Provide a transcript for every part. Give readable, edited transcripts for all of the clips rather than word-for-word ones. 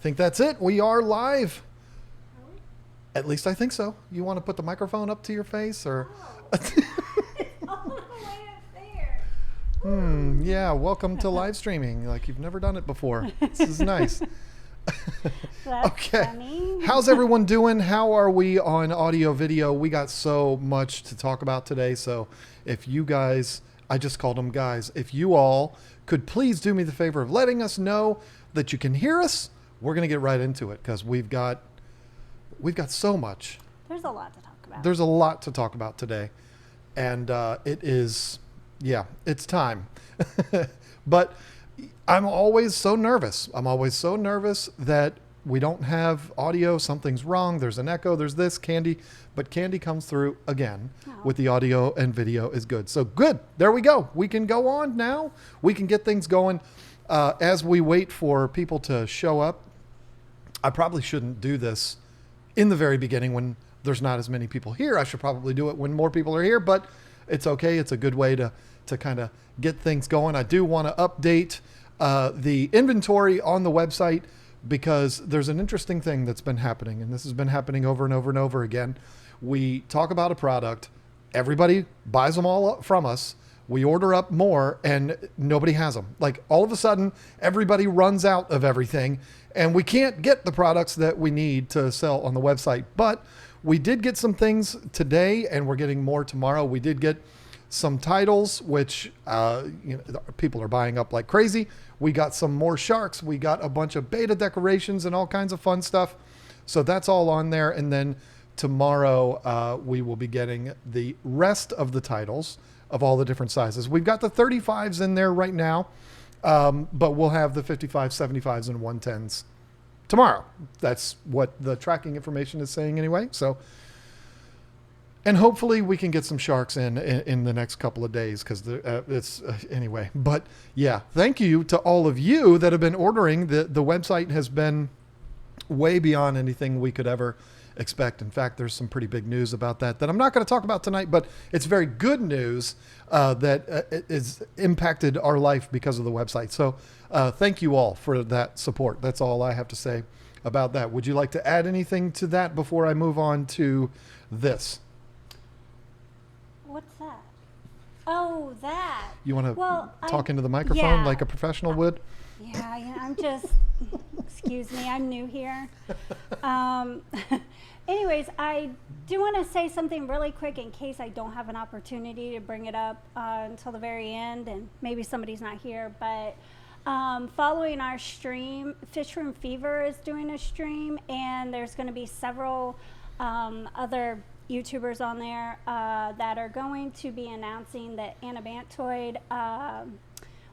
Think that's it. We are live. At least I think so. You want to put the microphone up to your face or? It's all the way up there. Yeah, welcome to live streaming. Like you've never done it before. This is nice. That's Okay. funny. How's everyone doing? How are we on audio video? We got so much to talk about today. So if you guys, I just called them guys, if you all could please do me the favor of letting us know that you can hear us, we're going to get right into it because we've got so much. There's a lot to talk about. There's a lot to talk about today. And it's time. But I'm always so nervous. I'm always so nervous that we don't have audio. Something's wrong. There's an echo. There's this. Candy. But Candy comes through again with the audio and video is good. So good. There we go. We can go on now. We can get things going. As we wait for people to show up, I probably shouldn't do this in the very beginning when there's not as many people here. I should probably do it when more people are here, but it's okay. It's a good way to kind of get things going. I do want to update the inventory on the website because there's an interesting thing that's been happening, and this has been happening over and over and over again. We talk about a product, everybody buys them all up from us. We order up more and nobody has them. Like all of a sudden, everybody runs out of everything and we can't get the products that we need to sell on the website. But we did get some things today and we're getting more tomorrow. We did get some titles, which people are buying up like crazy. We got some more sharks. We got a bunch of beta decorations and all kinds of fun stuff. So that's all on there. And then tomorrow we will be getting the rest of the titles of all the different sizes. We've got the 35s in there right now, but we'll have the 55s, 75s, and 110s tomorrow. That's what the tracking information is saying anyway. So, and hopefully we can get some sharks in the next couple of days because anyway. But yeah, thank you to all of you that have been ordering. The website has been way beyond anything we could ever expect. In fact, there's some pretty big news about that I'm not going to talk about tonight, but it's very good news that it has impacted our life because of the website. So thank you all for that support. That's all I have to say about that. Would you like to add anything to that before I move on to this? What's that? Oh, that. You want to talk into the microphone yeah. like a professional would? Yeah, I'm just, excuse me, I'm new here. Anyways, I do want to say something really quick in case I don't have an opportunity to bring it up until the very end, and maybe somebody's not here, but following our stream, Fish Room Fever is doing a stream, and there's going to be several other YouTubers on there that are going to be announcing the Anabantoid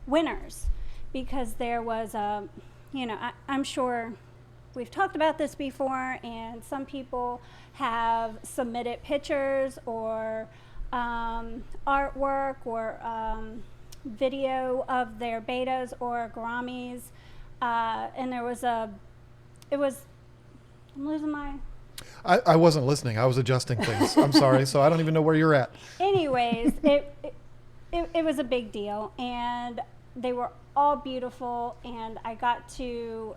winners. Because there was I'm sure we've talked about this before, and some people have submitted pictures or artwork or video of their betas or gouramis, and I'm losing my... I wasn't listening. I was adjusting things. I'm sorry. So I don't even know where you're at. Anyways, it was a big deal, and they were all beautiful, and I got to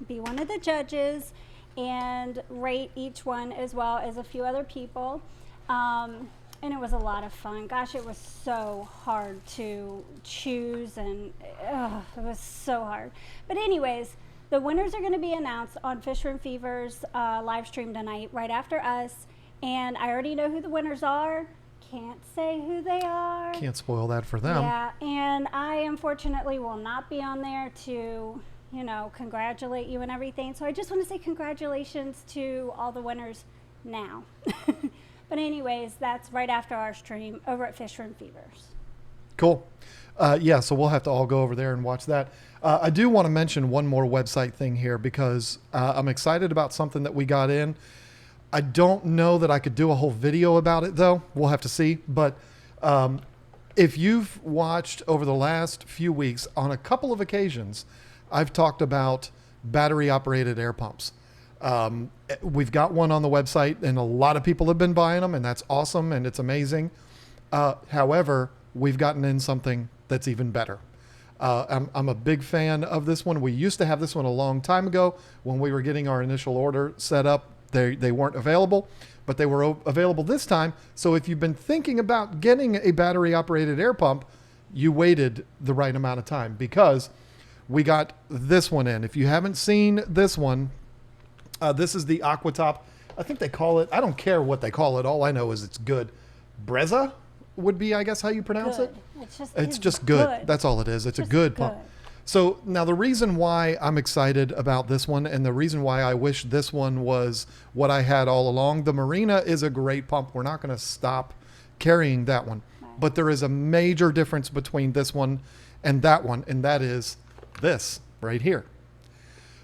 be one of the judges and rate each one as well as a few other people, and it was a lot of fun. Gosh, it was so hard to choose, and it was so hard. But anyways, the winners are going to be announced on Fish Room Fever's live stream tonight right after us, and I already know who the winners are. Can't say who they are. Can't spoil that for them. Yeah, and I unfortunately will not be on there to, congratulate you and everything. So I just want to say congratulations to all the winners now. But anyways, that's right after our stream over at Fish Room Fevers. Cool. So we'll have to all go over there and watch that. I do want to mention one more website thing here because I'm excited about something that we got in. I don't know that I could do a whole video about it, though. We'll have to see. But if you've watched over the last few weeks, on a couple of occasions, I've talked about battery-operated air pumps. We've got one on the website, and a lot of people have been buying them, and that's awesome, and it's amazing. However, we've gotten in something that's even better. I'm a big fan of this one. We used to have this one a long time ago when we were getting our initial order set up. They weren't available, but they were available this time. So if you've been thinking about getting a battery operated air pump, you waited the right amount of time, because we got this one in. If you haven't seen this one, this is the Aquatop. I think they call it, I don't care what they call it. All I know is it's good. Brezza would be, I guess, how you pronounce Good. it. It's just good. That's all it is. It's Just a good pump. So now the reason why I'm excited about this one, and the reason why I wish this one was what I had all along, the Marina is a great pump. We're not going to stop carrying that one. Right. But there is a major difference between this one, and that is this right here.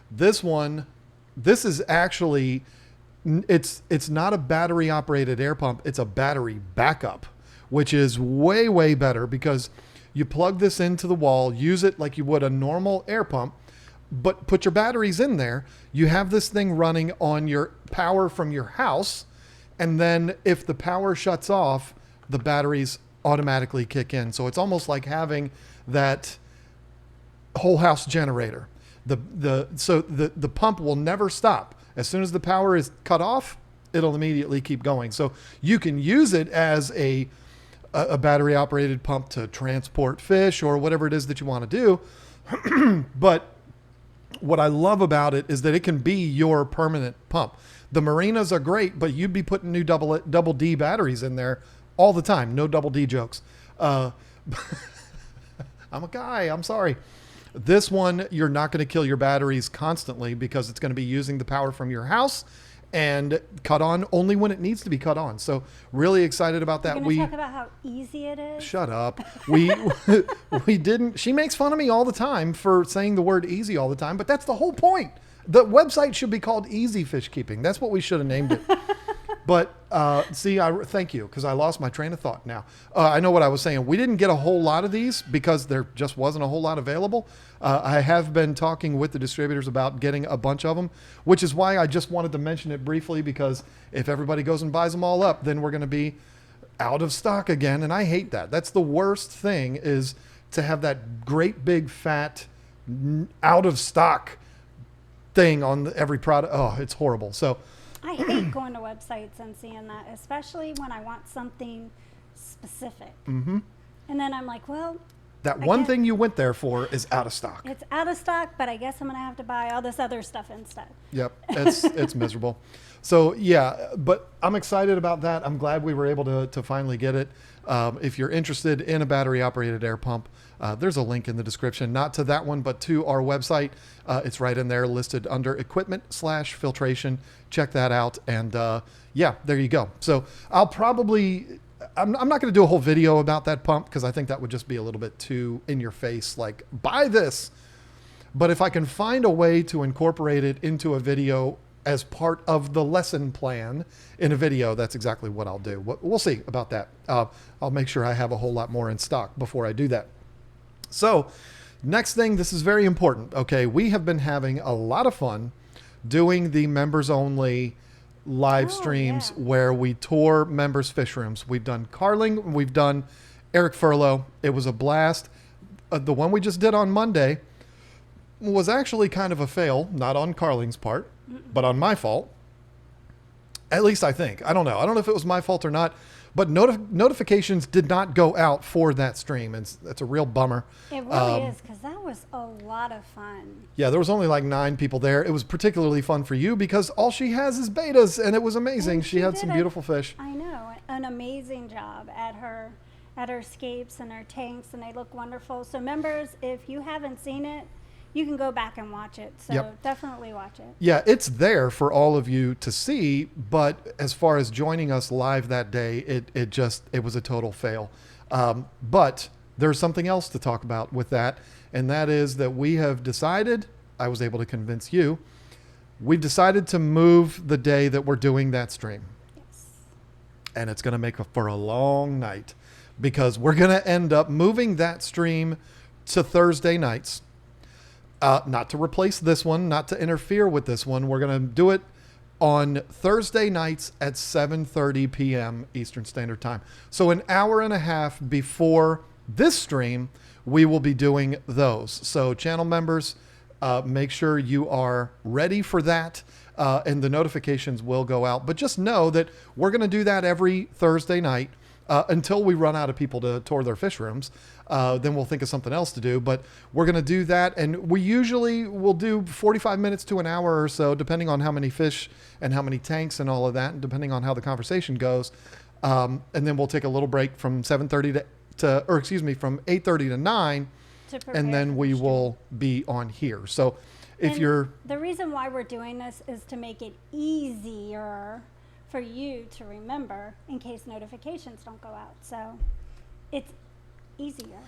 This one, this is actually, it's not a battery operated air pump. It's a battery backup, which is way, way better, because you plug this into the wall, use it like you would a normal air pump, but put your batteries in there. You have this thing running on your power from your house. And then if the power shuts off, the batteries automatically kick in. So it's almost like having that whole house generator. The pump will never stop. As soon as the power is cut off, it'll immediately keep going. So you can use it as a battery operated pump to transport fish or whatever it is that you want to do. But what I love about it is that it can be your permanent pump. The Marinas are great, but you'd be putting new double D batteries in there all the time. No double D jokes. I'm a guy. I'm sorry. This one, you're not going to kill your batteries constantly, because it's going to be using the power from your house and cut on only when it needs to be cut on. So really excited about that. We talk about how easy it is. Shut up. We didn't. She makes fun of me all the time for saying the word easy all the time, but that's the whole point. The website should be called Easy Fish Keeping. That's what we should have named it. But see, thank you, because I lost my train of thought now. I know what I was saying. We didn't get a whole lot of these because there just wasn't a whole lot available. I have been talking with the distributors about getting a bunch of them, which is why I just wanted to mention it briefly, because if everybody goes and buys them all up, then we're going to be out of stock again. And I hate that. That's the worst thing, is to have that great big fat out of stock thing on every product. Oh, it's horrible. So I hate going to websites and seeing that, especially when I want something specific. Mm-hmm. And then I'm like, well, that one thing you went there for is out of stock. It's out of stock, but I guess I'm going to have to buy all this other stuff instead. Yep. It's miserable. So yeah, but I'm excited about that. I'm glad we were able to finally get it. If you're interested in a battery operated air pump, there's a link in the description, not to that one, but to our website. It's right in there listed under equipment/filtration. Check that out. And yeah, there you go. So I'm not going to do a whole video about that pump, because I think that would just be a little bit too in your face, like, buy this. But if I can find a way to incorporate it into a video as part of the lesson plan in a video, that's exactly what I'll do. We'll see about that. I'll make sure I have a whole lot more in stock before I do that. So next thing, this is very important. Okay. We have been having a lot of fun doing the members only live streams where we tour members' fish rooms. We've done Carling. We've done Eric Furlow. It was a blast. The one we just did on Monday was actually kind of a fail, not on Carling's part, but on my fault. At least I think. I don't know. I don't know if it was my fault or not, but notifications did not go out for that stream, and that's a real bummer. It really is, because that was a lot of fun. Yeah, there was only like 9 people there. It was particularly fun for you because all she has is betas, and it was amazing. And she had some beautiful fish. I know, an amazing job at her scapes and her tanks, and they look wonderful. So members, if you haven't seen it, you can go back and watch it. So definitely watch it. Yeah, it's there for all of you to see. But as far as joining us live that day, it was a total fail. But there's something else to talk about with that. And that is that we have decided, I was able to convince you, we've decided to move the day that we're doing that stream. Yes. And it's going to make for a long night, because we're going to end up moving that stream to Thursday nights. Not to replace this one, not to interfere with this one. We're going to do it on Thursday nights at 7:30 p.m. Eastern Standard Time. So an hour and a half before this stream, we will be doing those. So channel members, make sure you are ready for that. And the notifications will go out. But just know that we're going to do that every Thursday night until we run out of people to tour their fish rooms. Then we'll think of something else to do. But we're going to do that. And we usually will do 45 minutes to an hour or so, depending on how many fish and how many tanks and all of that, and depending on how the conversation goes. And then we'll take a little break from 7:30 from 8:30 to 9. And then we will be on here. So if you're... The reason why we're doing this is to make it easier for you to remember in case notifications don't go out. So it's easier.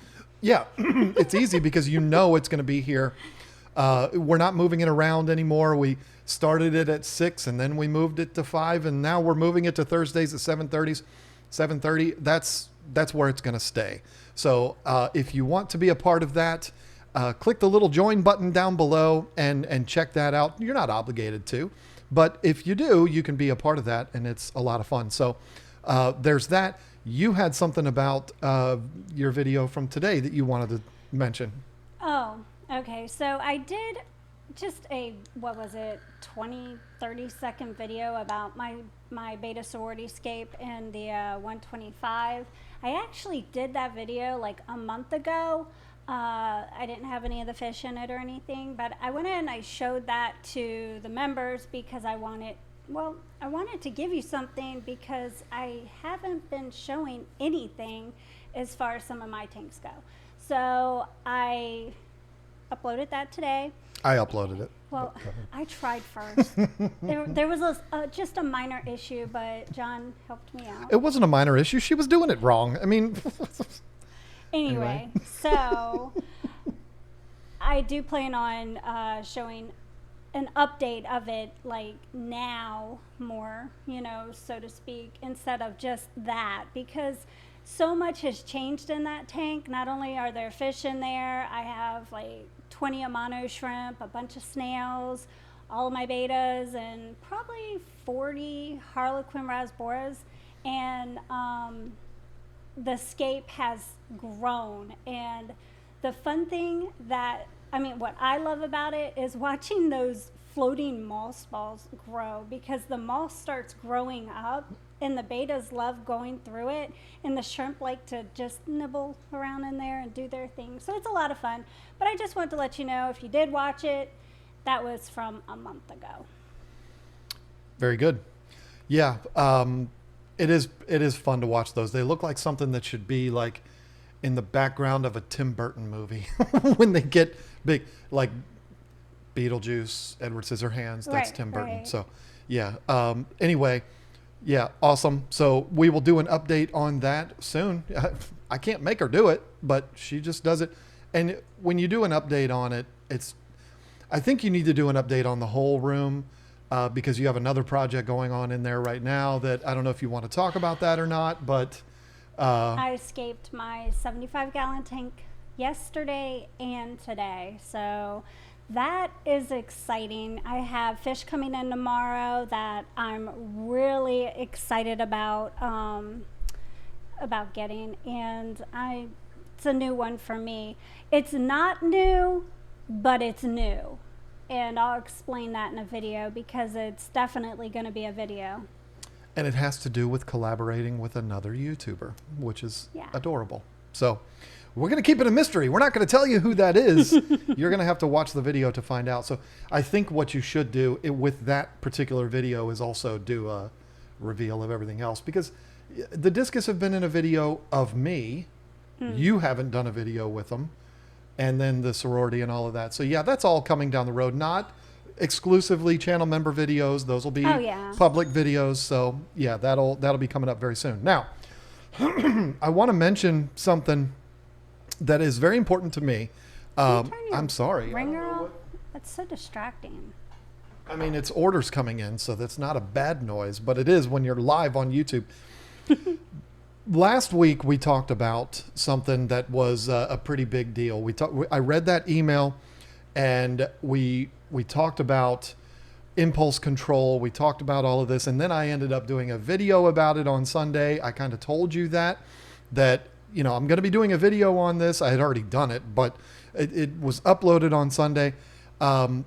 Yeah, it's easy because you know it's going to be here. We're not moving it around anymore. We started it at 6 and then we moved it to 5 and now we're moving it to Thursdays at 7:30. That's where it's going to stay. So if you want to be a part of that, click the little join button down below and check that out. You're not obligated to, but if you do, you can be a part of that and it's a lot of fun. So there's that. You had something about your video from today that you wanted to mention. Oh, okay. So I did just a, 20, 30-second video about my beta sorority scape in the 125. I actually did that video like a month ago. I didn't have any of the fish in it or anything, but I went in and I showed that to the members because I wanted to give you something because I haven't been showing anything as far as some of my tanks go. So I uploaded that today. I uploaded it. Well, I tried first. there was just a minor issue, but John helped me out. It wasn't a minor issue. She was doing it wrong. I mean... Anyway, so I do plan on showing an update of it like now more, so to speak, instead of just that, because so much has changed in that tank. Not only are there fish in there, I have like 20 Amano shrimp, a bunch of snails, all of my betas, and probably 40 Harlequin rasboras, and the scape has grown. And the fun thing what I love about it is watching those floating moss balls grow, because the moss starts growing up and the betas love going through it, and the shrimp like to just nibble around in there and do their thing. So it's a lot of fun. But I just want to let you know, if you did watch it, that was from a month ago. Very good. Yeah. It is fun to watch those. They look like something that should be like in the background of a Tim Burton movie when they get big, like Beetlejuice, Edward Scissorhands. That's Right, Tim Burton. right. So yeah. Anyway, yeah, awesome. So we will do an update on that soon. I can't make her do it, but she just does it. And when you do an update on it, I think you need to do an update on the whole room. Because you have another project going on in there right now that I don't know if you want to talk about that or not, but... I escaped my 75-gallon tank yesterday and today. So that is exciting. I have fish coming in tomorrow that I'm really excited about getting. And it's a new one for me. It's not new, but it's new. And I'll explain that in a video because it's definitely going to be a video. And it has to do with collaborating with another YouTuber, which is adorable. So we're going to keep it a mystery. We're not going to tell you who that is. You're going to have to watch the video to find out. So I think what you should do with that particular video is also do a reveal of everything else, because the Discus have been in a video of me. You haven't done a video with them. And then the sorority and all of that. So yeah, that's all coming down the road. Not exclusively channel member videos. Those will be public videos. So yeah, that'll be coming up very soon. Now, I want to mention something that is very important to me. I'm sorry. Ringer off? That's so distracting. I mean, it's orders coming in, so that's not a bad noise, but it is when you're live on YouTube. Last week we talked about something that was a pretty big deal. I read that email, and we talked about impulse control. We talked about all of this, and then I ended up doing a video about it on Sunday. I kind of told you that I'm going to be doing a video on this. I had already done it, but it was uploaded on Sunday. And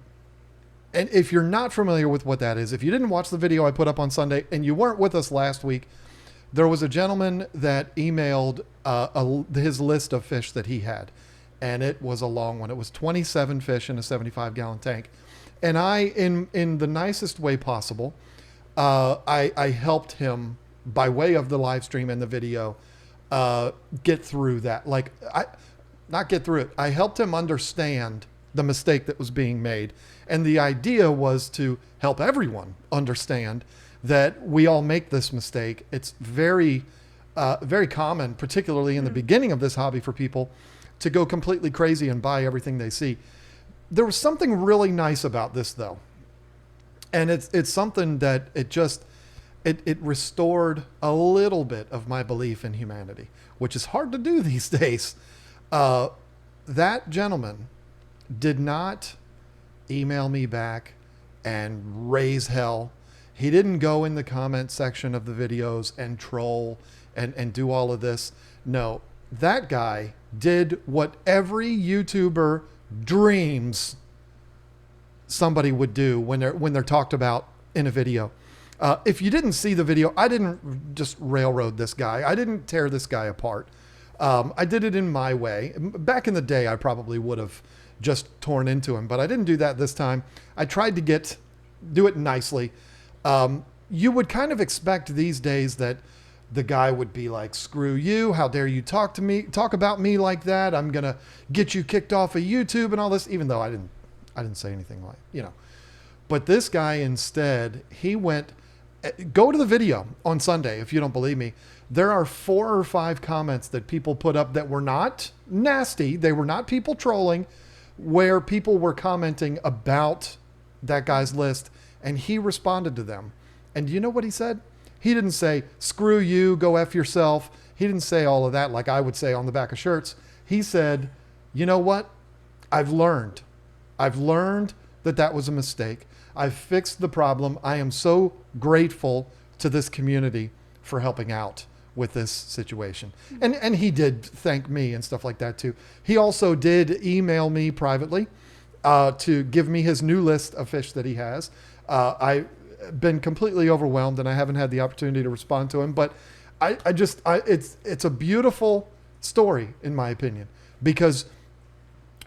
if you're not familiar with what that is, if you didn't watch the video I put up on Sunday and you weren't with us last week, there was a gentleman that emailed his list of fish that he had. And it was a long one. It was 27 fish in a 75-gallon tank. And I, in the nicest way possible, I helped him by way of the live stream and the video get through that. Not get through it. I helped him understand the mistake that was being made. And the idea was to help everyone understand that we all make this mistake. It's very, very common, particularly in the beginning of this hobby, for people to go completely crazy and buy everything they see. There was something really nice about this, though. And it's something that it restored a little bit of my belief in humanity, which is hard to do these days. That gentleman did not email me back and raise hell. He didn't go in the comment section of the videos and troll and do all of this. No, that guy did what every YouTuber dreams somebody would do when they're talked about in a video. If you didn't see the video, I didn't just railroad this guy. I didn't tear this guy apart. I did it in my way. Back in the day, I probably would have just torn into him, but I didn't do that this time. I tried to do it nicely. You would kind of expect these days that the guy would be like, screw you. How dare you talk about me like that? I'm going to get you kicked off of YouTube and all this, even though I didn't say anything like. But this guy instead, he went, go to the video on Sunday. If you don't believe me, there are 4 or 5 comments that people put up that were not nasty. They were not people trolling, where people were commenting about that guy's list, and he responded to them. And you know what he said? He didn't say, screw you, go F yourself. He didn't say all of that like I would say on the back of shirts. He said, you know what? I've learned that was a mistake. I've fixed the problem. I am so grateful to this community for helping out with this situation. And he did thank me and stuff like that too. He also did email me privately to give me his new list of fish that he has. I've been completely overwhelmed and I haven't had the opportunity to respond to him, but it's a beautiful story in my opinion, because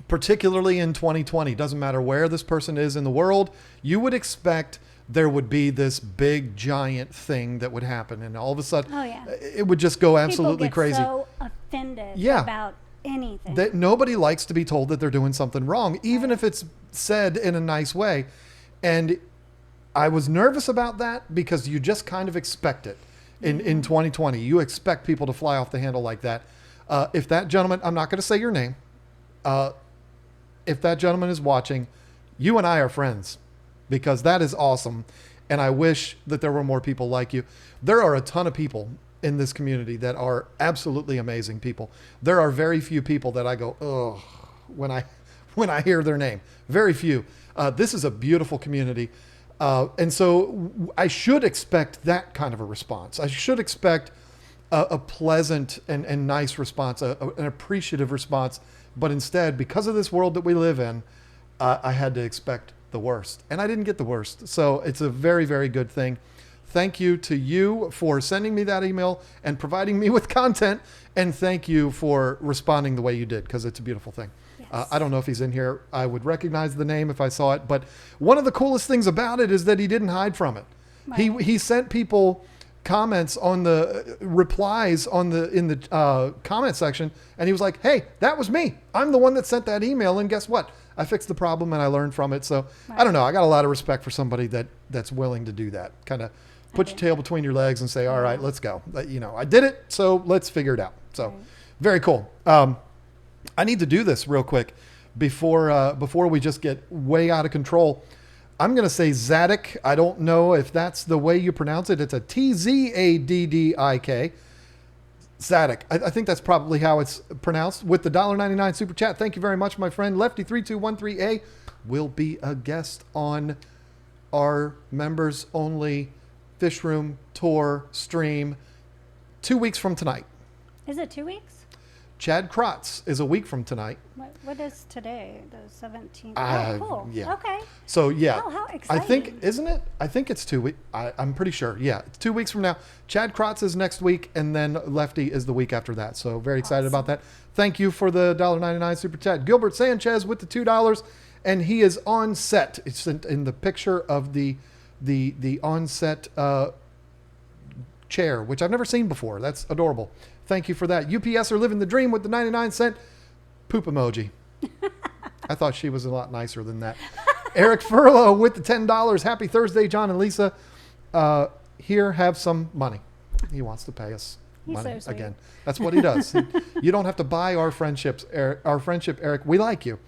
particularly in 2020, doesn't matter where this person is in the world, you would expect there would be this big giant thing that would happen, and all of a sudden it would just go absolutely crazy. People get so offended about anything. That nobody likes to be told that they're doing something wrong, even if it's said in a nice way. And I was nervous about that because you just kind of expect it in 2020. You expect people to fly off the handle like that. If that gentleman, I'm not going to say your name, if that gentleman is watching, you and I are friends, because that is awesome. And I wish that there were more people like you. There are a ton of people in this community that are absolutely amazing people. There are very few people that I go, oh, when I hear their name. Very few. This is a beautiful community. And so I should expect that kind of a response. I should expect a pleasant and nice response, an appreciative response. But instead, because of this world that we live in, I had to expect the worst. And I didn't get the worst. So it's a very, very good thing. Thank you to you for sending me that email and providing me with content. And thank you for responding the way you did, because it's a beautiful thing. Yes. I don't know if he's in here. I would recognize the name if I saw it. But one of the coolest things about it is that he didn't hide from it. Right. He sent people comments on the replies in the comment section, and he was like, hey, that was me. I'm the one that sent that email, and guess what? I fixed the problem and I learned from it. So I don't know. I got a lot of respect for somebody that's willing to do that. Kind of put your tail between your legs and say, all right, let's go. I did it, so let's figure it out. So very cool. I need to do this real quick before we just get way out of control. I'm going to say Zaddik. I don't know if that's the way you pronounce it. It's a Tzaddik. Zaddik. I think that's probably how it's pronounced, with the $1.99 super chat. Thank you very much, my friend. Lefty3213A will be a guest on our members only Fish Room Tour stream 2 weeks from tonight. Is it 2 weeks? Chad Krotz is a week from tonight. What is today? The 17th. Cool. Yeah. Okay. So yeah, Oh, how I exciting. think, isn't it? I think it's 2 weeks. I'm pretty sure. Yeah, it's 2 weeks from now. Chad Krotz is next week, and then Lefty is the week after that. So very excited about that. Thank you for the $1.99 super chat. Gilbert Sanchez with the $2, and he is on set. It's in the picture of the on set chair, which I've never seen before. That's adorable. Thank you for that. UPS are living the dream with the 99-cent poop emoji. I thought she was a lot nicer than that. Eric Furlow with the $10. Happy Thursday, John and Lisa. Here, have some money. He wants to pay us money so sweet. again. That's what he does. You don't have to buy our friendships, Eric. Our friendship, Eric. We like you.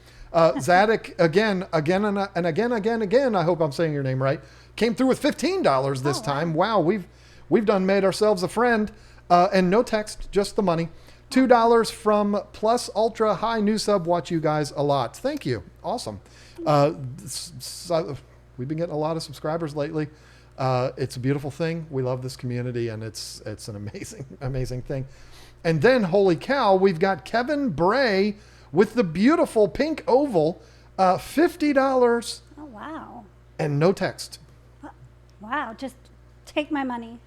Zadok again, and again. I hope I'm saying your name right. Came through with $15 this time. Wow, we've done made ourselves a friend. And no text, just the money. $2 from Plus Ultra. Hi, new sub. Watch you guys a lot. Thank you. Awesome. We've been getting a lot of subscribers lately. It's a beautiful thing. We love this community, and it's an amazing thing. And then, holy cow, we've got Kevin Bray with the beautiful pink oval, $50. Oh, wow. And no text. Wow. Just take my money.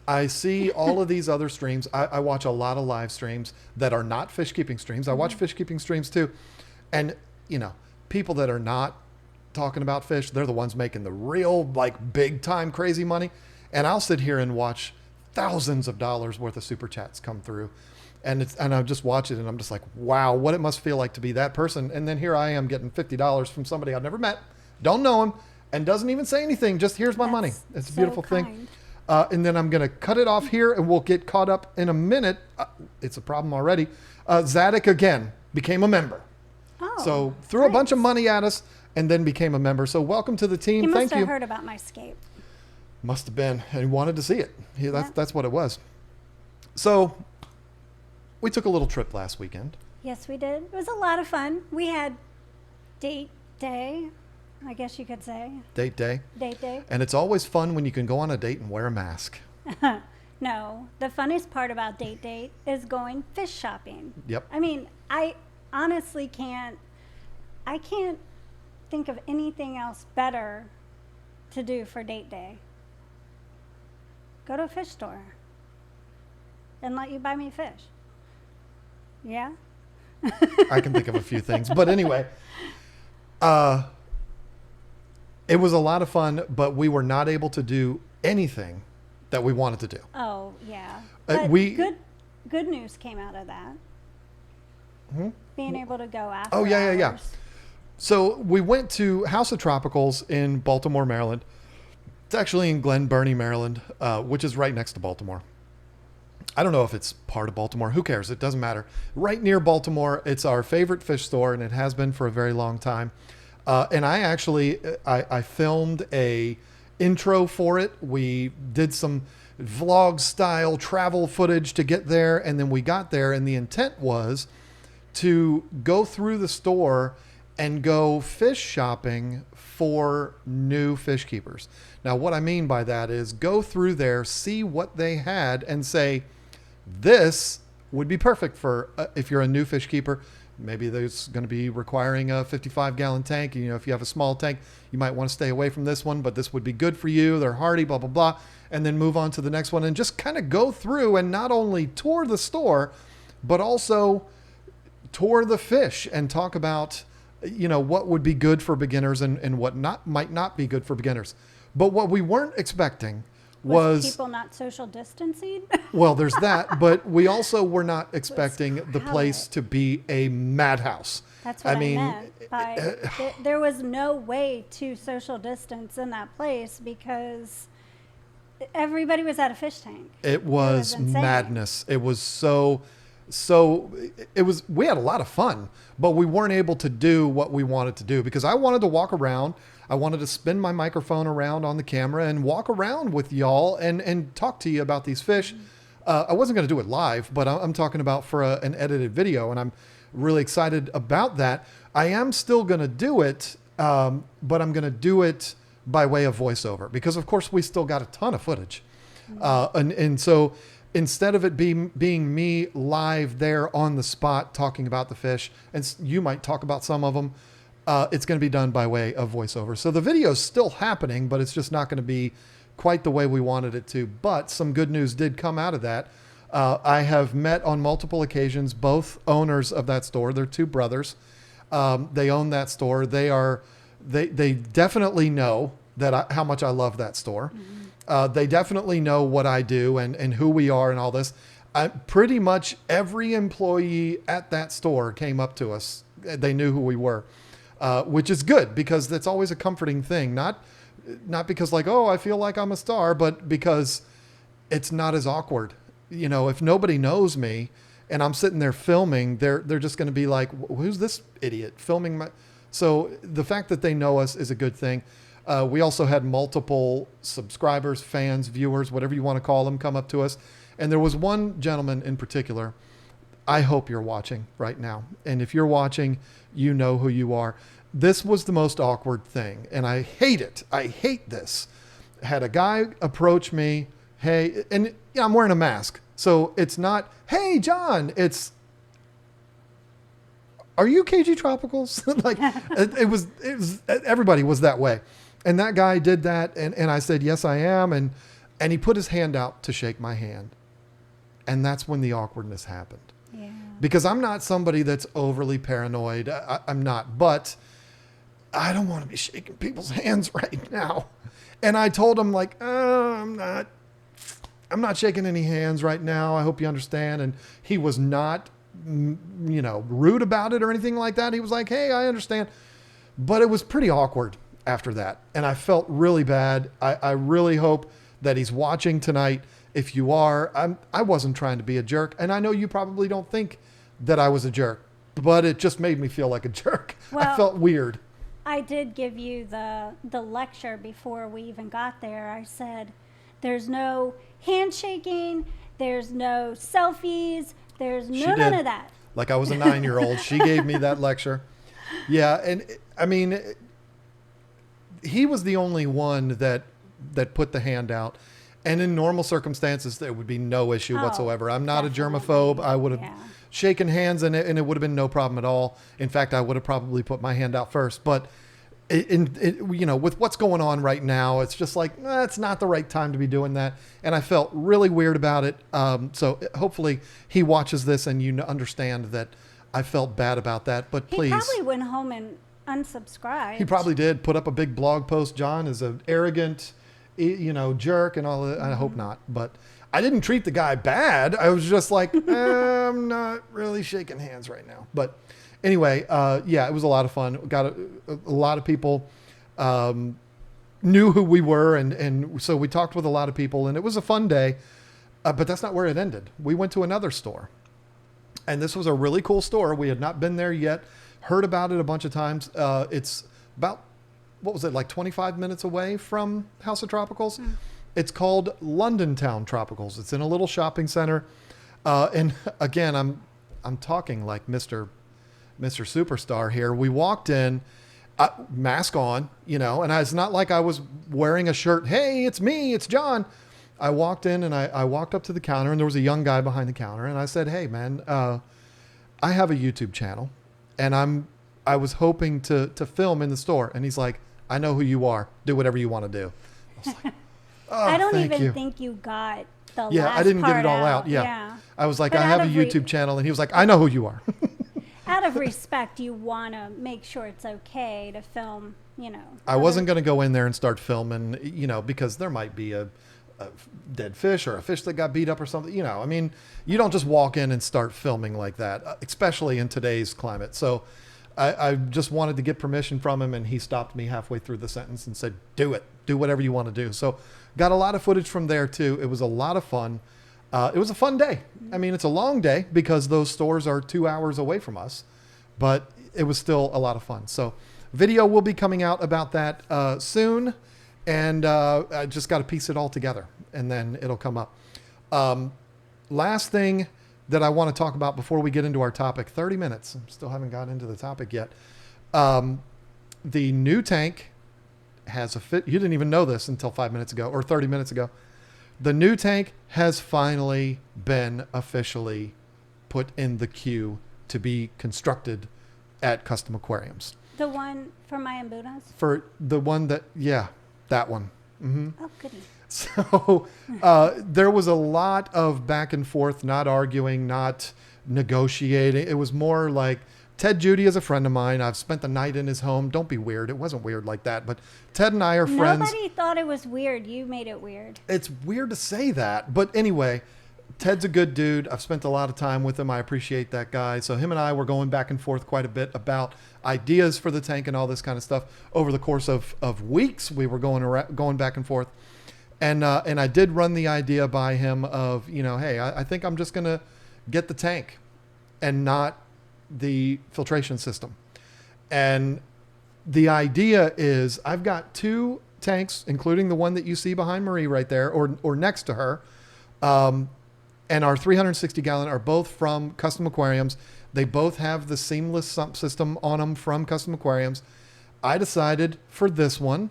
I see all of these other streams. I watch a lot of live streams that are not fish keeping streams. I watch fish keeping streams too. And, people that are not talking about fish, they're the ones making the real, big time crazy money. And I'll sit here and watch thousands of dollars worth of super chats come through. And I just watch it and I'm just like, wow, what it must feel like to be that person. And then here I am getting $50 from somebody I've never met, don't know him, and doesn't even say anything. Just here's my money. It's a beautiful thing. And then I'm going to cut it off here and we'll get caught up in a minute. It's a problem already. Zadok again became a member. Oh, so threw a bunch of money at us and then became a member. So welcome to the team. He Thank must you. have heard about my scape. Must have been. And he wanted to see it. That's what it was. So we took a little trip last weekend. Yes, we did. It was a lot of fun. We had date day, I guess you could say. Date day. Date day. And it's always fun when you can go on a date and wear a mask. No, the funniest part about date is going fish shopping. Yep. I mean, I honestly can't think of anything else better to do for date day. Go to a fish store and let you buy me fish. Yeah? I can think of a few things. But anyway, it was a lot of fun, but we were not able to do anything that we wanted to do. Oh, yeah. But good news came out of that. Being able to go after yeah. hours. So we went to House of Tropicals in Baltimore, Maryland. It's actually in Glen Burnie, Maryland, which is right next to Baltimore. I don't know if it's part of Baltimore. Who cares? It doesn't matter. Right near Baltimore, it's our favorite fish store, and it has been for a very long time. And I filmed a intro for it. We did some vlog style travel footage to get there. And then we got there and the intent was to go through the store and go fish shopping for new fish keepers. Now, what I mean by that is go through there, see what they had and say, this would be perfect for if you're a new fish keeper. Maybe there's going to be requiring a 55-gallon tank. If you have a small tank, you might want to stay away from this one, but this would be good for you. They're hardy, blah, blah, blah. And then move on to the next one and just kind of go through and not only tour the store, but also tour the fish and talk about, what would be good for beginners and what might not be good for beginners. But what we weren't expecting was people not social distancing. Well, there's that, but we also were not expecting the place to be a madhouse. That's what I meant by there was no way to social distance in that place because everybody was at a fish tank. It was madness. It was we had a lot of fun, but we weren't able to do what we wanted to do because I wanted to walk around. I wanted to spin my microphone around on the camera and walk around with y'all and talk to you about these fish. I wasn't going to do it live, but I'm talking about for an edited video, and I'm really excited about that. I am still going to do it, but I'm going to do it by way of voiceover because, of course, we still got a ton of footage. And so instead of it being me live there on the spot talking about the fish, and you might talk about some of them, it's going to be done by way of voiceover. So the video is still happening, but it's just not going to be quite the way we wanted it to. But some good news did come out of that. I have met on multiple occasions both owners of that store. They're two brothers. They own that store. They definitely know that how much I love that store. They definitely know what I do and who we are and all this. Pretty much every employee at that store came up to us. They knew who we were, which is good because that's always a comforting thing. Not because like, oh, I feel like I'm a star, but because it's not as awkward. You know, if nobody knows me and I'm sitting there filming, they're just going to be like, who's this idiot filming my... So the fact that they know us is a good thing. We also had multiple subscribers, fans, viewers, whatever you want to call them, come up to us. And there was one gentleman in particular. I hope you're watching right now. And if you're watching, you know who you are. This was the most awkward thing. And I hate it. I hate this. Had a guy approach me. Hey, and yeah, I'm wearing a mask. So it's not, hey, John, it's, are you KG Tropicals? Like it was, everybody was that way. And that guy did that. And I said, yes, I am. And he put his hand out to shake my hand. And that's when the awkwardness happened. Yeah. Because I'm not somebody that's overly paranoid. I'm not, but I don't want to be shaking people's hands right now. And I told him like, I'm not shaking any hands right now. I hope you understand. And he was not, rude about it or anything like that. He was like, hey, I understand. But it was pretty awkward after that. And I felt really bad. I really hope that he's watching tonight. If you are, I wasn't trying to be a jerk. And I know you probably don't think that I was a jerk, but it just made me feel like a jerk. Well, I felt weird. I did give you the lecture before we even got there. I said, there's no handshaking, there's no selfies, there's none of that. Like I was a 9-year-old. She gave me that lecture. Yeah. And I mean, he was the only one that put the hand out. And in normal circumstances, there would be no issue whatsoever. I'm not definitely. a germaphobe. I would have shaken hands and it would have been no problem at all. In fact, I would have probably put my hand out first. But with what's going on right now, it's just like, it's not the right time to be doing that. And I felt really weird about it. So hopefully he watches this and understand that I felt bad about that. But please. He probably went home and unsubscribed. He probably did put up a big blog post. John is an arrogant, jerk and all that. I hope not. But I didn't treat the guy bad. I was just like, I'm not really shaking hands right now. But anyway, it was a lot of fun. Got a lot of people knew who we were. And so we talked with a lot of people and it was a fun day. But that's not where it ended. We went to another store. And this was a really cool store. We had not been there yet. Heard about it a bunch of times. It's about, what was it, like 25 minutes away from House of Tropicals? It's called London Town Tropicals. It's in a little shopping center. And again, I'm talking like Mr. Superstar here. We walked in, mask on, and it's not like I was wearing a shirt. Hey, it's me, it's John. I walked in and I walked up to the counter and there was a young guy behind the counter. And I said, hey man, I have a YouTube channel and I was hoping to film in the store. And he's like, I know who you are. Do whatever you want to do. I was like, I don't even think you got the last I didn't get it all out. Yeah. I was like, but I have a YouTube channel. And he was like, I know who you are. Out of respect, you want to make sure it's okay to film, I wasn't going to go in there and start filming, because there might be a dead fish or a fish that got beat up or something. You don't just walk in and start filming like that, especially in today's climate. So I just wanted to get permission from him and he stopped me halfway through the sentence and said, do it. Do whatever you want to do. So got a lot of footage from there too. It was a lot of fun. It was a fun day. I mean, it's a long day because those stores are 2 hours away from us, but it was still a lot of fun. So video will be coming out about that soon. And I just got to piece it all together and then it'll come up. Last thing that I want to talk about before we get into our topic, 30 minutes. I still haven't got into the topic yet. The new tank has a fit. You didn't even know this until 5 minutes ago or 30 minutes ago. The new tank has finally been officially put in the queue to be constructed at custom aquariums. The one for my Mbunas? For the one that, yeah, that one. Mm-hmm. Oh, goody. So there was a lot of back and forth, not arguing, not negotiating. It was more like, Ted Judy is a friend of mine. I've spent the night in his home. Don't be weird. It wasn't weird like that. But Ted and I are friends. Nobody thought it was weird. You made it weird. It's weird to say that. But anyway, Ted's a good dude. I've spent a lot of time with him. I appreciate that guy. So him and I were going back and forth quite a bit about ideas for the tank and all this kind of stuff. Over the course of weeks, we were going back and forth. And I did run the idea by him of, hey, I think I'm just going to get the tank and not the filtration system. And the idea is I've got 2 tanks, including the one that you see behind Marie right there, or next to her. And our 360 gallon are both from Custom Aquariums. They both have the seamless sump system on them from Custom Aquariums. I decided for this one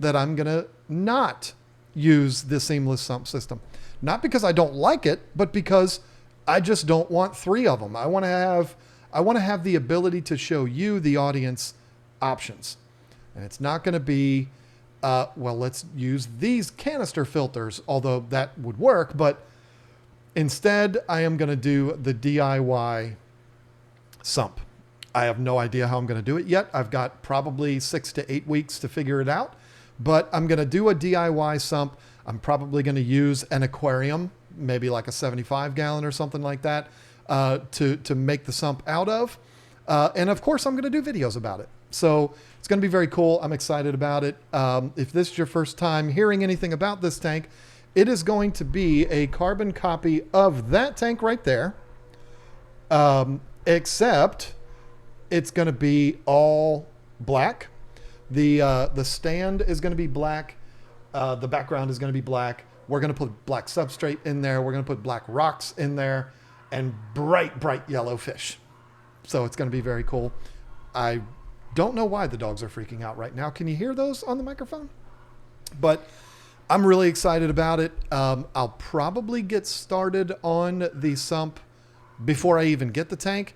that I'm going to not use the seamless sump system. Not because I don't like it, but because I just don't want 3 of them. I want to have the ability to show you, the audience, options. And it's not going to be, let's use these canister filters, although that would work. But instead, I am going to do the DIY sump. I have no idea how I'm going to do it yet. I've got probably 6 to 8 weeks to figure it out. But I'm going to do a DIY sump. I'm probably going to use an aquarium, maybe like a 75 gallon or something like that, to make the sump out of. And of course, I'm going to do videos about it. So it's going to be very cool. I'm excited about it. If this is your first time hearing anything about this tank, it is going to be a carbon copy of that tank right there. Except it's going to be all black. The stand is going to be black. The background is going to be black. We're going to put black substrate in there. We're going to put black rocks in there and bright, bright yellow fish. So it's going to be very cool. I don't know why the dogs are freaking out right now. Can you hear those on the microphone? But I'm really excited about it. I'll probably get started on the sump before I even get the tank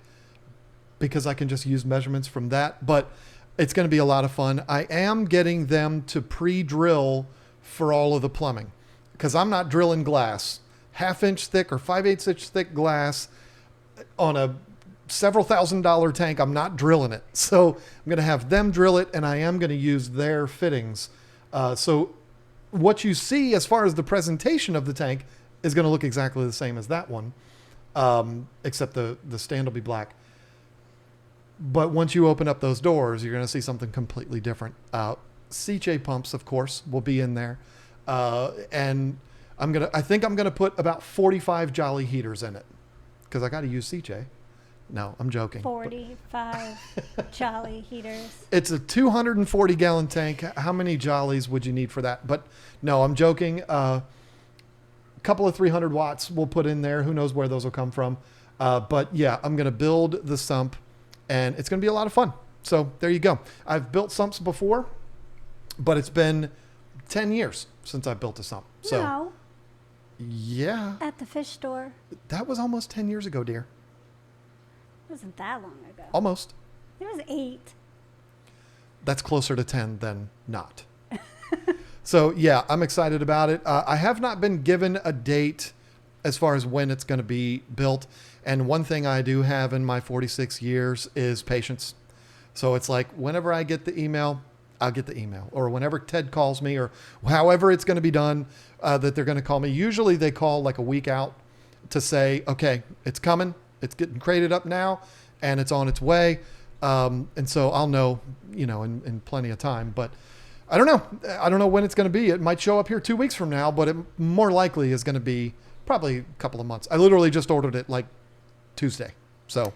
because I can just use measurements from that. But it's going to be a lot of fun. I am getting them to pre-drill for all of the plumbing because I'm not drilling glass. 1/2 inch thick or 5/8 inch thick glass on a several $1,000 tank. I'm not drilling it. So I'm going to have them drill it, and I am going to use their fittings. So what you see as far as the presentation of the tank is going to look exactly the same as that one, except the stand will be black. But once you open up those doors, you're going to see something completely different. CJ pumps, of course, will be in there. And I think I'm going to put about 45 Jolly heaters in it because I got to use CJ. No, I'm joking. 45 Jolly heaters. It's a 240 gallon tank. How many Jollies would you need for that? But no, I'm joking. A couple of 300 watts we'll put in there. Who knows where those will come from. But yeah, I'm going to build the sump and it's going to be a lot of fun. So there you go. I've built sumps before, but it's been 10 years since I built a sump. So No, yeah, at the fish store. that was almost 10 years ago, dear. It wasn't that long ago. Almost. It was 8. That's closer to 10 than not. So yeah, I'm excited about it. I have not been given a date as far as when it's going to be built. And one thing I do have in my 46 years is patience. So it's like whenever I get the email, I'll get the email. Or whenever Ted calls me or however it's going to be done, that they're going to call me. Usually they call like a week out to say, okay, it's coming. It's getting crated up now and it's on its way. And so I'll know, in plenty of time. But I don't know. I don't know when it's going to be. It might show up here 2 weeks from now, but it more likely is going to be probably a couple of months. I literally just ordered it like Tuesday. So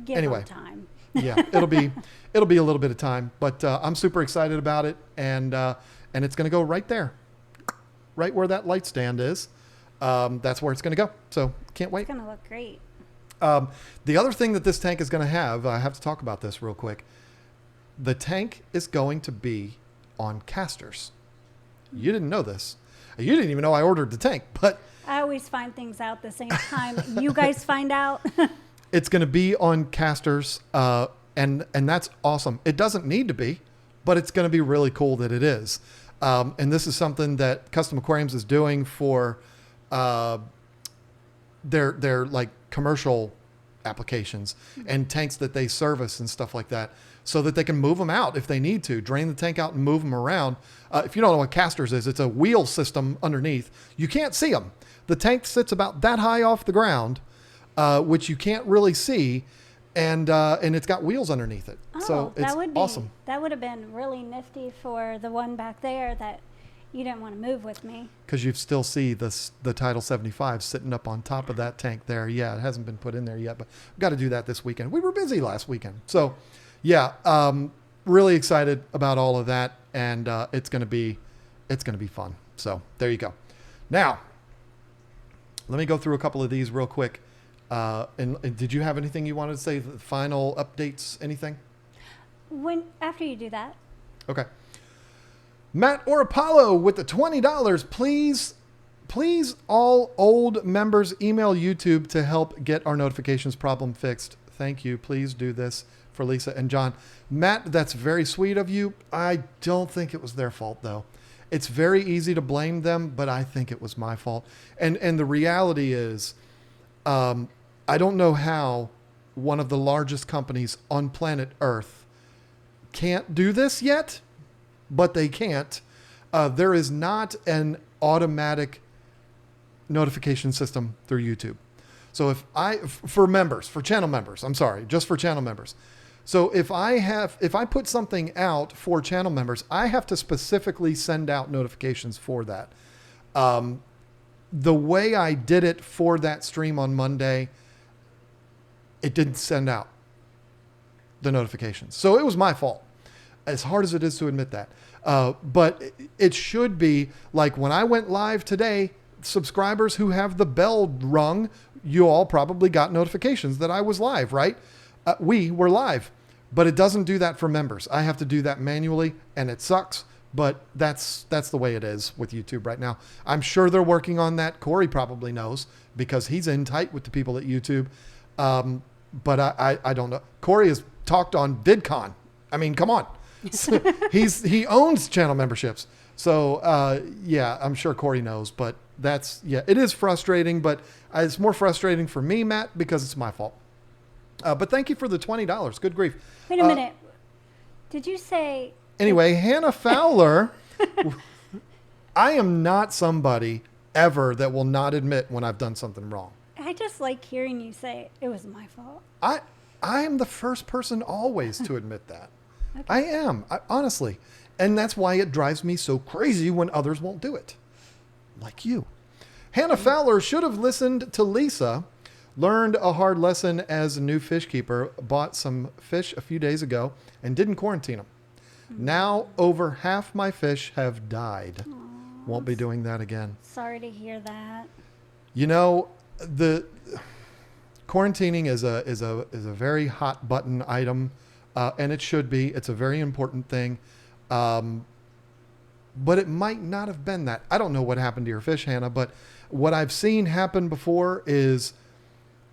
Give anyway, them time. yeah, it'll be a little bit of time, but I'm super excited about it. And it's going to go right there, right where that light stand is. That's where it's going to go. So can't wait. It's going to look great. The other thing that this tank is going to have, I have to talk about this real quick. The tank is going to be on casters. You didn't know this. You didn't even know I ordered the tank, but I always find things out the same time you guys find out. it's going to be on casters, and that's awesome. It doesn't need to be, but it's going to be really cool that it is. And this is something that Custom Aquariums is doing for their like commercial applications and tanks that they service and stuff like that, so that they can move them out if they need to, drain the tank out and move them around. If you don't know what casters is, it's a wheel system underneath. You can't see them. The tank sits about that high off the ground, which you can't really see, and it's got wheels underneath it. Oh, so it's awesome. That would have been really nifty for the one back there that you didn't want to move with me. Because you still see the Title 75 sitting up on top of that tank there. Yeah, it hasn't been put in there yet, but we've got to do that this weekend. We were busy last weekend. So, yeah, really excited about all of that, and it's going to be fun. So there you go. Now, let me go through a couple of these real quick. And did you have anything you wanted to say? The final updates? Anything? After you do that. Okay. Matt or Apollo with the $20. Please, all old members email YouTube to help get our notifications problem fixed. Thank you. Please do this for Lisa and John. Matt, that's very sweet of you. I don't think it was their fault, though. It's very easy to blame them, but I think it was my fault. And the reality is, I don't know how one of the largest companies on planet Earth can't do this yet, but they can't. There is not an automatic notification system through YouTube. So for channel members, I'm sorry, just for channel members. So if I put something out for channel members, I have to specifically send out notifications for that. The way I did it for that stream on Monday, it didn't send out the notifications. So it was my fault, as hard as it is to admit that. But it should be like when I went live today, subscribers who have the bell rung, you all probably got notifications that I was live, right? We were live, but it doesn't do that for members. I have to do that manually, and it sucks, but that's the way it is with YouTube right now. I'm sure they're working on that. Corey probably knows because he's in tight with the people at YouTube. But I don't know. Corey has talked on VidCon. I mean, come on. He owns channel memberships. So, yeah, I'm sure Corey knows, but it is frustrating, but it's more frustrating for me, Matt, because it's my fault. But thank you for the $20. Good grief. Wait a minute. Did you say... Anyway, Hannah Fowler, I am not somebody ever that will not admit when I've done something wrong. I just like hearing you say it was my fault. I am the first person always to admit that. Okay. I am, honestly. And that's why it drives me so crazy when others won't do it. Like you. Hannah Fowler should have listened to Lisa, learned a hard lesson as a new fish keeper, bought some fish a few days ago, and didn't quarantine them. Now over half my fish have died. Aww, won't be doing that again. Sorry to hear that. You know, the quarantining is a very hot button item, and it should be. It's a very important thing, but it might not have been that. I don't know what happened to your fish, Hannah, but what I've seen happen before is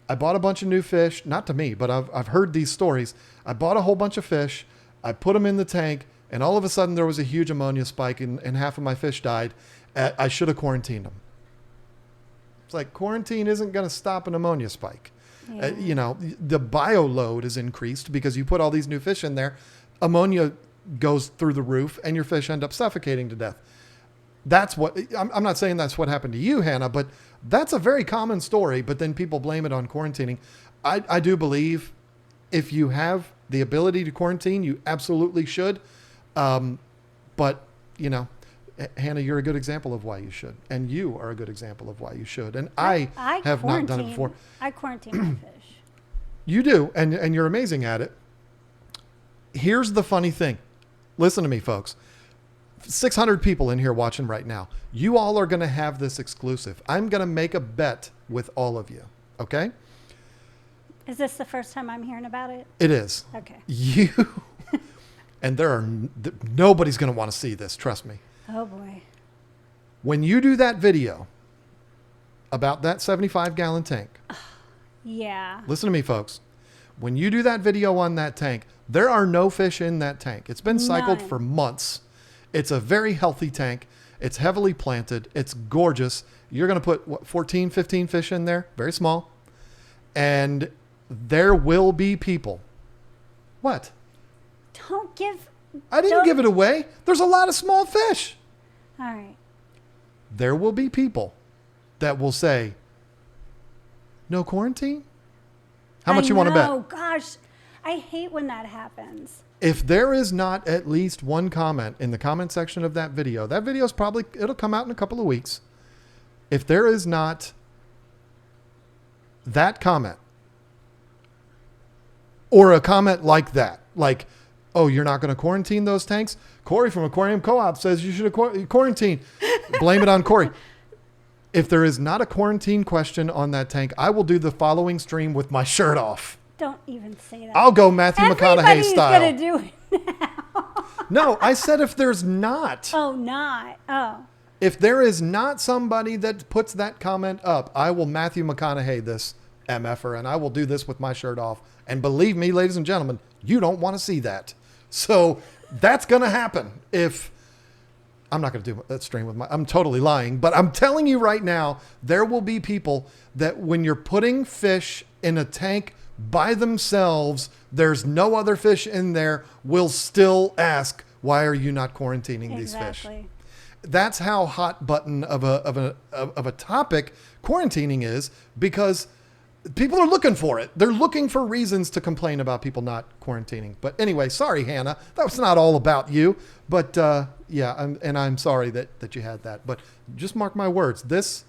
I bought a bunch of new fish. Not to me, but I've heard these stories. I bought a whole bunch of fish. I put them in the tank, and all of a sudden there was a huge ammonia spike, and half of my fish died. I should have quarantined them. It's like quarantine isn't going to stop an ammonia spike. Yeah. You know, the bio load is increased because you put all these new fish in there. Ammonia goes through the roof, and your fish end up suffocating to death. That's what I'm not saying that's what happened to you, Hannah, but that's a very common story. But then people blame it on quarantining. I do believe if you have the ability to quarantine, you absolutely should. But, you know, Hannah, you're a good example of why you should. And you are a good example of why you should. And I have not done it before. I quarantine my fish. You do. And you're amazing at it. Here's the funny thing. Listen to me, folks. 600 people in here watching right now. You all are going to have this exclusive. I'm going to make a bet with all of you. Okay? Is this the first time I'm hearing about it? It is. Okay. And nobody's going to want to see this. Trust me. Oh boy. When you do that video about that 75-gallon tank, Yeah. listen to me, folks. When you do that video on that tank, there are no fish in that tank. It's been cycled None. for months. It's a very healthy tank. It's heavily planted. It's gorgeous. You're going to put, what, 14, 15 fish in there? Very small. And there will be people. What? Don't give. I didn't don't- give it away. There's a lot of small fish. All right. There will be people that will say, no quarantine? How much you want to bet? Oh, gosh. I hate when that happens. If there is not at least one comment in the comment section of that video's probably, it'll come out in a couple of weeks. If there is not that comment or a comment like that, like, oh, you're not going to quarantine those tanks? Corey from Aquarium Co-op says you should quarantine. Blame it on Corey. If there is not a quarantine question on that tank, I will do the following stream with my shirt off. Don't even say that. I'll go Matthew McConaughey Everybody's style. going to do it now. No, I said if there's not. Oh, not. Oh. If there is not somebody that puts that comment up, I will Matthew McConaughey this MFer, and I will do this with my shirt off. And believe me, ladies and gentlemen, you don't want to see that. So that's going to happen if... I'm not going to do that stream with my... I'm totally lying, but I'm telling you right now, there will be people that when you're putting fish in a tank by themselves, there's no other fish in there, will still ask, why are you not quarantining these fish? Exactly. That's how hot button of a topic quarantining is, because people are looking for it. They're looking for reasons to complain about people not quarantining. But anyway, sorry, Hannah. That was not all about you. But yeah, I'm sorry that you had that. But just mark my words. This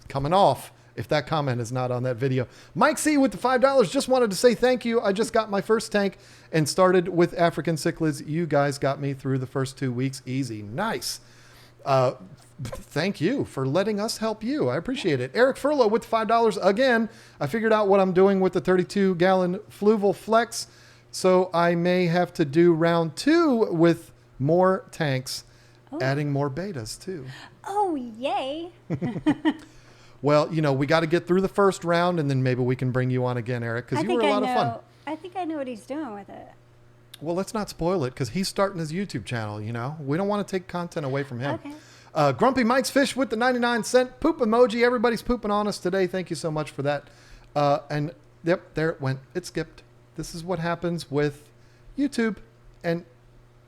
coming off if that comment is not on that video. Mike C with the $5 just wanted to say thank you. I just got my first tank and started with African cichlids. You guys got me through the first 2 weeks. Easy. Nice. Thank you for letting us help you. I appreciate it. Eric Furlow with $5 again. I figured out what I'm doing with the 32-gallon Fluval Flex, so I may have to do round 2 with more tanks, adding more betas too. Oh, yay. Well, you know, we got to get through the first round, and then maybe we can bring you on again, Eric, because you were a lot of fun. I think I know what he's doing with it. Well, let's not spoil it, because he's starting his YouTube channel, you know. We don't want to take content away from him. Okay. Grumpy Mike's Fish with the 99-cent poop emoji. Everybody's pooping on us today. Thank you so much for that. And yep, there it went. It skipped. This is what happens with YouTube. And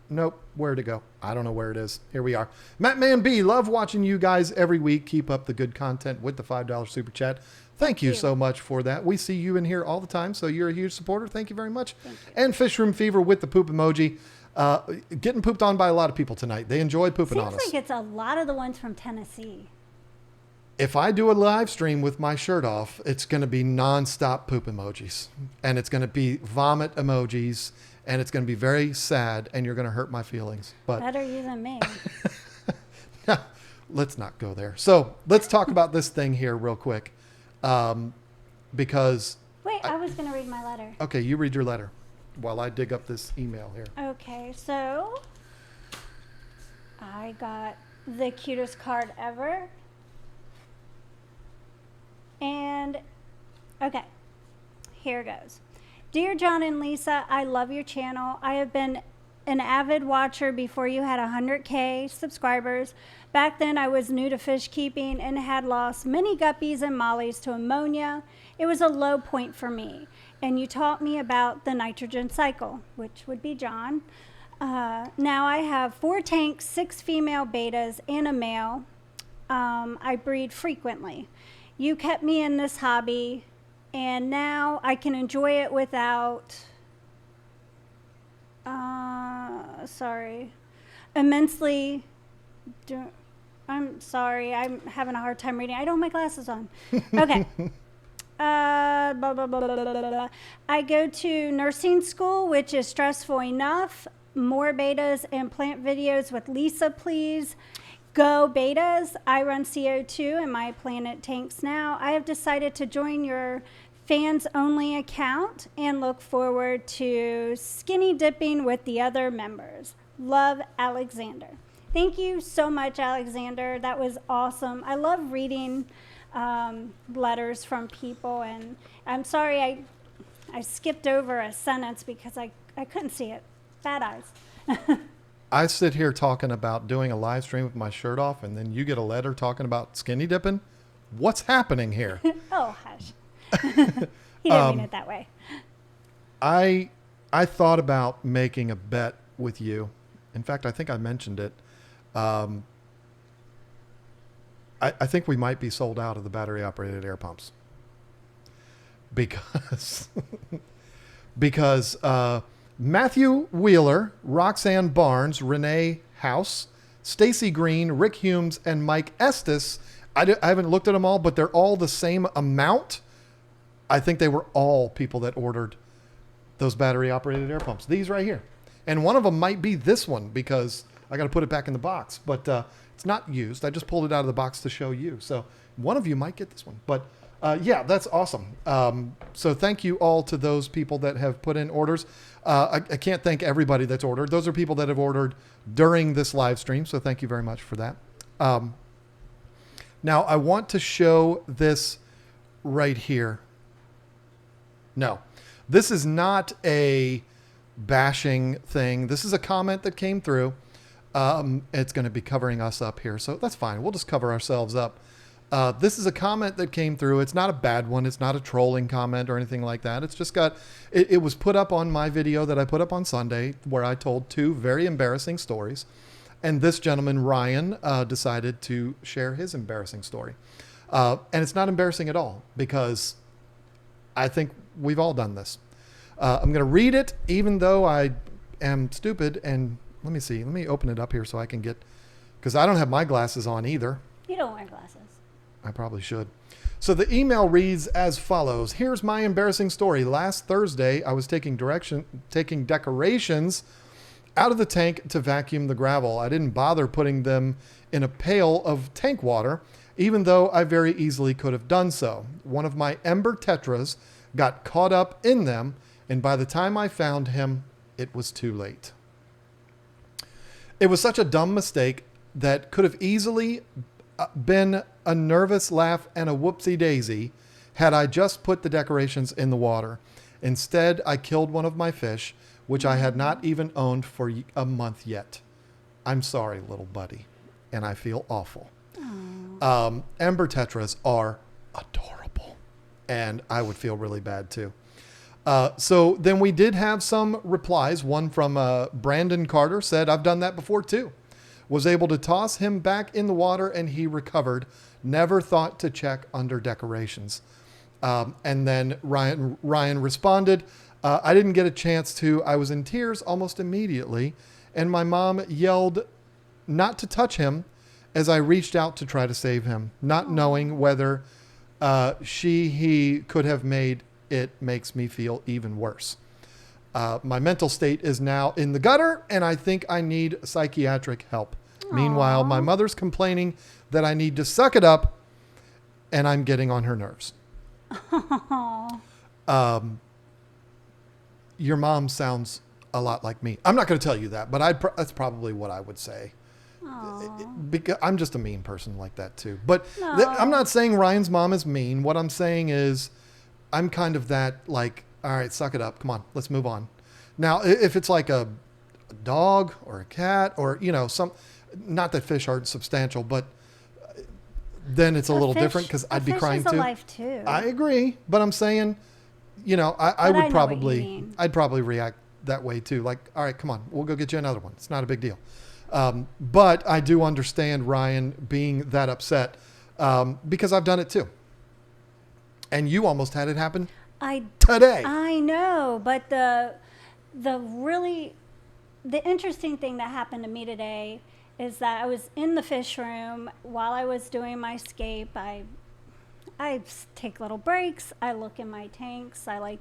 nope, where to go? I don't know where it is. Here we are. Matt Man B, love watching you guys every week. Keep up the good content with the $5 super chat. Thank you so much for that. We see you in here all the time, so you're a huge supporter. Thank you very much. And Fish Room Fever with the poop emoji. Getting pooped on by a lot of people tonight. They enjoyed pooping on us. Seems like it's a lot of the ones from Tennessee. If I do a live stream with my shirt off, it's going to be nonstop poop emojis. And it's going to be vomit emojis. And it's going to be very sad. And you're going to hurt my feelings. But Better you than me. let's not go there. So let's talk about this thing here real quick. Because... Wait, I was going to read my letter. Okay, you read your letter while I dig up this email here. Okay, so I got the cutest card ever. And, okay, here goes. Dear John and Lisa, I love your channel. I have been an avid watcher before you had 100K subscribers. Back then, I was new to fish keeping and had lost many guppies and mollies to ammonia. It was a low point for me. And you taught me about the nitrogen cycle, which would be John. Now I have 4 tanks, 6 female betas, and a male. I breed frequently. You kept me in this hobby, and now I can enjoy it without, immensely, I'm sorry, I'm having a hard time reading. I don't have my glasses on. Okay. Blah, blah, blah, blah, blah, blah, blah. I go to nursing school, which is stressful enough. More betas and plant videos with Lisa, please. Go betas. I run CO2 in my planet tanks now. I have decided to join your fans only account and look forward to skinny dipping with the other members. Love, Alexander. Thank you so much, Alexander. That was awesome. I love reading letters from people, and I'm sorry I skipped over a sentence because I couldn't see it. Bad eyes. I sit here talking about doing a live stream with my shirt off, and then you get a letter talking about skinny dipping. What's happening here? Oh, hush. He didn't mean it that way. I thought about making a bet with you. In fact, I think I mentioned it. I think we might be sold out of the battery operated air pumps because Matthew Wheeler, Roxanne Barnes, Renee House, Stacy Green, Rick Humes, and Mike Estes. I haven't looked at them all, but they're all the same amount. I think they were all people that ordered those battery operated air pumps. These right here. And one of them might be this one because I got to put it back in the box, but it's not used. I just pulled it out of the box to show you. So one of you might get this one, but yeah, that's awesome. So thank you all to those people that have put in orders. I can't thank everybody that's ordered. Those are people that have ordered during this live stream. So thank you very much for that. Now I want to show this right here. No, this is not a bashing thing. This is a comment that came through. It's going to be covering us up here, so that's fine. We'll just cover ourselves up. This is a comment that came through. It's not a bad one. It's not a trolling comment or anything like that. It's just it was put up on my video that I put up on Sunday where I told 2 very embarrassing stories. And this gentleman, Ryan, decided to share his embarrassing story. And it's not embarrassing at all because I think we've all done this. I'm going to read it even though I am stupid. And let me see. Let me open it up here so I can get, because I don't have my glasses on either. You don't wear glasses. I probably should. So the email reads as follows. Here's my embarrassing story. Last Thursday, I was taking decorations out of the tank to vacuum the gravel. I didn't bother putting them in a pail of tank water, even though I very easily could have done so. One of my Ember Tetras got caught up in them, and by the time I found him, it was too late. It was such a dumb mistake that could have easily been a nervous laugh and a whoopsie daisy had I just put the decorations in the water. Instead, I killed one of my fish, which I had not even owned for a month yet. I'm sorry, little buddy, and I feel awful. Ember Tetras are adorable, and I would feel really bad too. So then we did have some replies. One from Brandon Carter said, I've done that before too. Was able to toss him back in the water and he recovered. Never thought to check under decorations. And then Ryan responded, I didn't get a chance to. I was in tears almost immediately. And my mom yelled not to touch him as I reached out to try to save him, not knowing whether he could have made it. Makes me feel even worse. My mental state is now in the gutter, and I think I need psychiatric help. Aww. Meanwhile, my mother's complaining that I need to suck it up, and I'm getting on her nerves. Your mom sounds a lot like me. I'm not going to tell you that, but that's probably what I would say. Because I'm just a mean person like that too. But I'm not saying Ryan's mom is mean. What I'm saying is I'm kind of that, like, all right, suck it up. Come on, let's move on. Now, if it's like a dog or a cat or, not that fish are substantial, but then it's a little different because I'd be crying too. Life too. I agree, but I'm saying, I'd probably react that way too. Like, all right, come on, we'll go get you another one. It's not a big deal. But I do understand Ryan being that upset because I've done it too. And you almost had it happen today. I know, but the interesting thing that happened to me today is that I was in the fish room while I was doing my scape. I take little breaks. I look in my tanks. I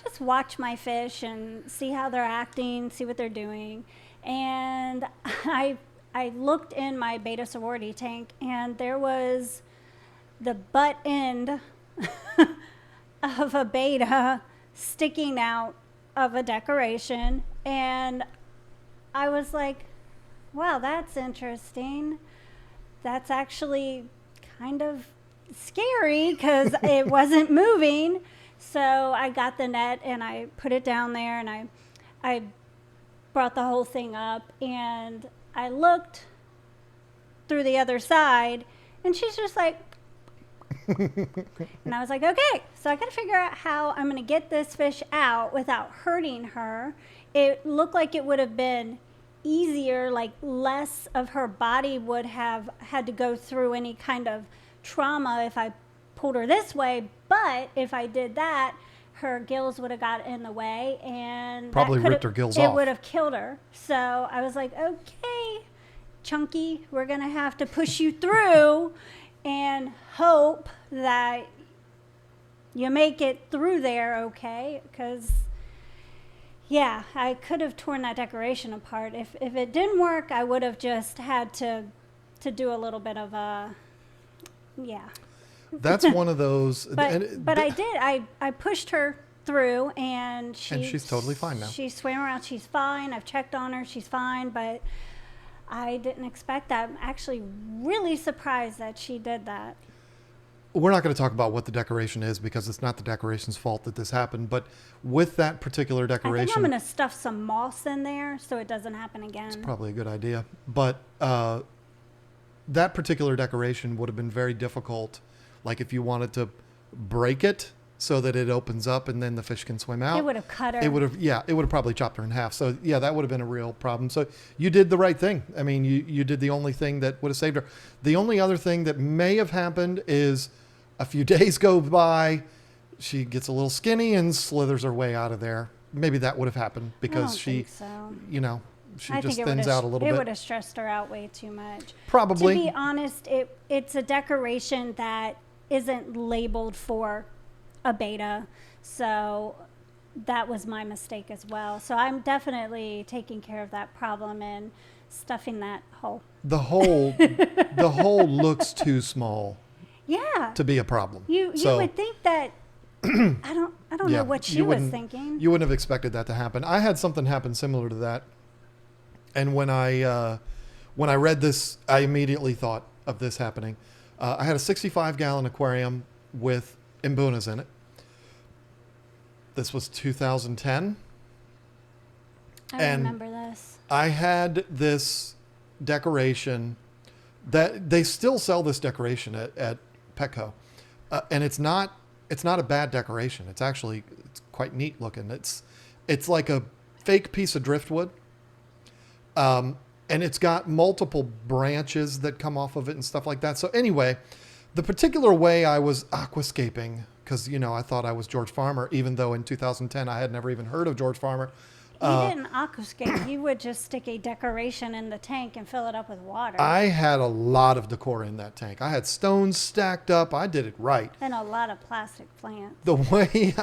just watch my fish and see how they're acting, see what they're doing. And I looked in my beta sorority tank, and there was the butt end of a beta sticking out of a decoration. And I was like, wow, that's interesting. That's actually kind of scary because it wasn't moving. So I got the net and I put it down there, and I brought the whole thing up, and I looked through the other side, and she's just like, and I was like, okay, so I got to figure out how I'm going to get this fish out without hurting her. It looked like it would have been easier, like less of her body would have had to go through any kind of trauma if I pulled her this way. But if I did that, her gills would have got in the way, and Probably that ripped her gills it off. would have killed her. So I was like, okay, Chunky, we're going to have to push you through and hope that you make it through there okay, because yeah, I could have torn that decoration apart. If it didn't work, I would have just had to do a little bit of a, yeah. That's one of those. But I did. I pushed her through, and she's totally fine now. She swam around. She's fine. I've checked on her. She's fine, but I didn't expect that. I'm actually really surprised that she did that. We're not going to talk about what the decoration is because it's not the decoration's fault that this happened. But with that particular decoration, I think I'm going to stuff some moss in there so it doesn't happen again. It's probably a good idea. But that particular decoration would have been very difficult. Like if you wanted to break it so that it opens up and then the fish can swim out. It would have cut her. It would have probably chopped her in half. So yeah, that would have been a real problem. So you did the right thing. I mean, you did the only thing that would have saved her. The only other thing that may have happened is a few days go by, she gets a little skinny and slithers her way out of there. Maybe that would have happened because she just thins out a little bit. It would have stressed her out way too much. Probably. To be honest, it's a decoration that isn't labeled for a beta, so that was my mistake as well. So I'm definitely taking care of that problem and stuffing that hole. The hole looks too small. Yeah. To be a problem. You would think that I don't know what she was thinking. You wouldn't have expected that to happen. I had something happen similar to that. And when I read this, I immediately thought of this happening. I had a 65-gallon aquarium with imbunas in it. This was 2010. I remember this. I had this decoration that they still sell this decoration at Petco. And it's not a bad decoration. It's quite neat looking. It's like a fake piece of driftwood. And it's got multiple branches that come off of it and stuff like that. So anyway, the particular way I was aquascaping, because, I thought I was George Farmer, even though in 2010 I had never even heard of George Farmer. You didn't aquascape. You would just stick a decoration in the tank and fill it up with water. I had a lot of decor in that tank. I had stones stacked up. I did it right. And a lot of plastic plants. The way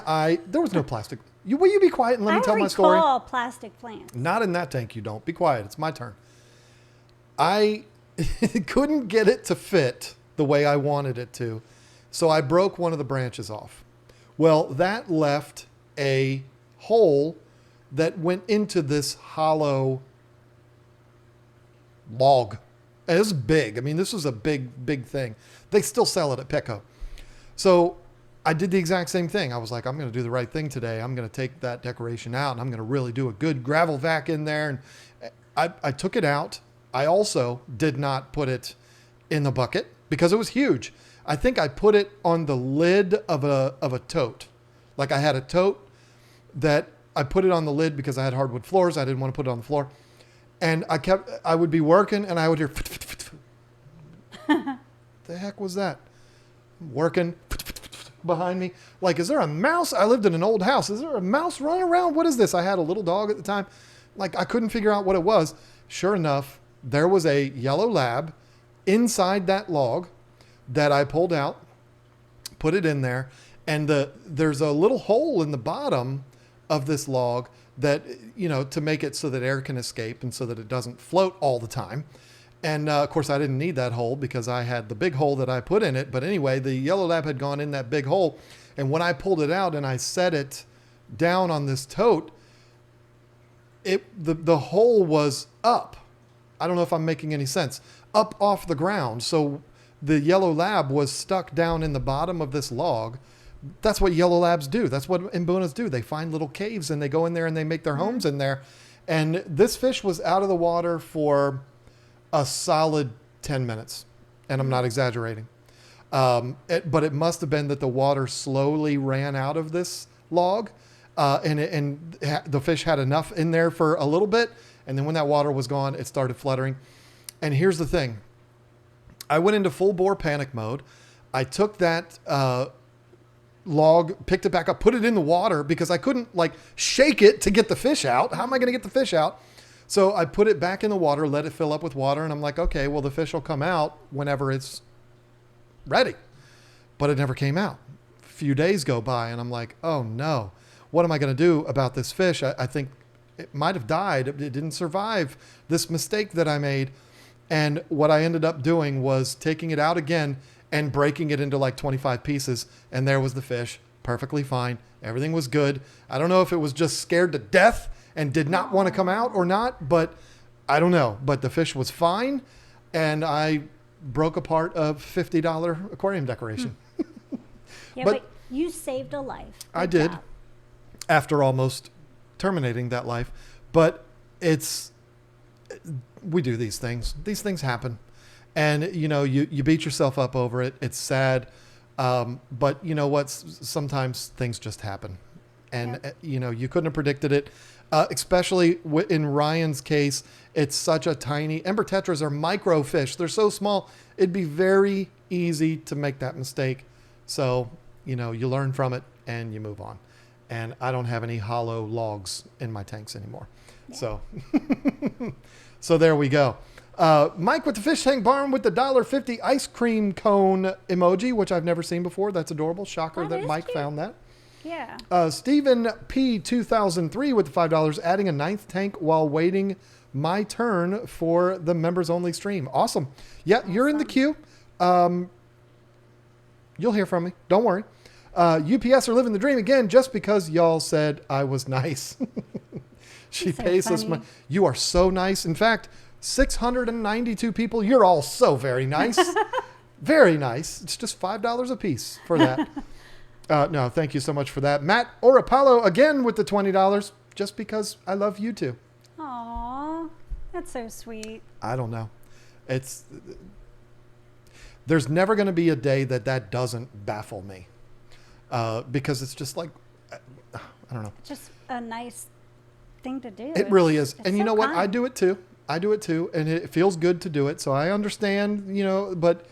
there was no plastic. Will you be quiet and let me tell my story? I recall plastic plants. Not in that tank, you don't. Be quiet. It's my turn. I couldn't get it to fit the way I wanted it to. So I broke one of the branches off. Well, that left a hole that went into this hollow log. And it was big. I mean, this was a big, big thing. They still sell it at Petco. So I did the exact same thing. I was like, I'm going to do the right thing today. I'm going to take that decoration out and I'm going to really do a good gravel vac in there. And I took it out. I also did not put it in the bucket because it was huge. I think I put it on the lid of a tote. Like I had a tote that I put it on the lid because I had hardwood floors. I didn't want to put it on the floor. And I would be working and I would hear, the heck was that? Working behind me. Like, is there a mouse? I lived in an old house. Is there a mouse running around? What is this? I had a little dog at the time. Like, I couldn't figure out what it was. Sure enough, there was a yellow lab inside that log that I pulled out, put it in there. And there's a little hole in the bottom of this log that, to make it so that air can escape and so that it doesn't float all the time. And of course, I didn't need that hole because I had the big hole that I put in it. But anyway, the yellow lab had gone in that big hole. And when I pulled it out and I set it down on this tote, the hole was up. I don't know if I'm making any sense, up off the ground. So the yellow lab was stuck down in the bottom of this log. That's what yellow labs do. That's what imbunas do. They find little caves and they go in there and they make their homes in there. And this fish was out of the water for a solid 10 minutes. And I'm not exaggerating. But it must have been that the water slowly ran out of this log. And the fish had enough in there for a little bit. And then when that water was gone, it started fluttering. And here's the thing. I went into full bore panic mode. I took that log, picked it back up, put it in the water because I couldn't like shake it to get the fish out. How am I going to get the fish out? So I put it back in the water, let it fill up with water. And I'm like, okay, well, the fish will come out whenever it's ready. But it never came out. A few days go by and I'm like, oh no, what am I going to do about this fish? I think it might have died. It didn't survive this mistake that I made. And what I ended up doing was taking it out again and breaking it into like 25 pieces. And there was the fish, perfectly fine. Everything was good. I don't know if it was just scared to death and did not want to come out or not, but I don't know. But the fish was fine. And I broke apart a $50 aquarium decoration. Yeah, but you saved a life. Good I did. job. After almost terminating that life. But we do these things. These things happen. And, you know, you beat yourself up over it. It's sad. But you know what? Sometimes things just happen. And, you know, you couldn't have predicted it. Especially in Ryan's case, it's such a tiny... Ember tetras are micro fish. They're so small. It'd be very easy to make that mistake. So, you know, you learn from it and you move on. And I don't have any hollow logs in my tanks anymore. Yeah. So there we go. Mike with the fish tank barn with the $1.50 ice cream cone emoji, which I've never seen before. That's adorable. Shocker that Mike found that. Yeah. Stephen P 2003 with the $5, adding a 9th tank while waiting my turn for the members only stream. Awesome. Yeah, awesome. You're in the queue. You'll hear from me. Don't worry. UPS are living the dream again just because y'all said I was nice. She pays us money. You are so nice. In fact, 692 people. You're all so very nice. Very nice. It's just $5 a piece for that. No, thank you so much for that. Matt or Apollo again with the $20 just because I love you two. Aw, that's so sweet. I don't know. There's never going to be a day that doesn't baffle me. Because it's just like, I don't know. Just a nice thing to do. It really is. And you know what? I do it too. And it feels good to do it. So I understand, you know, but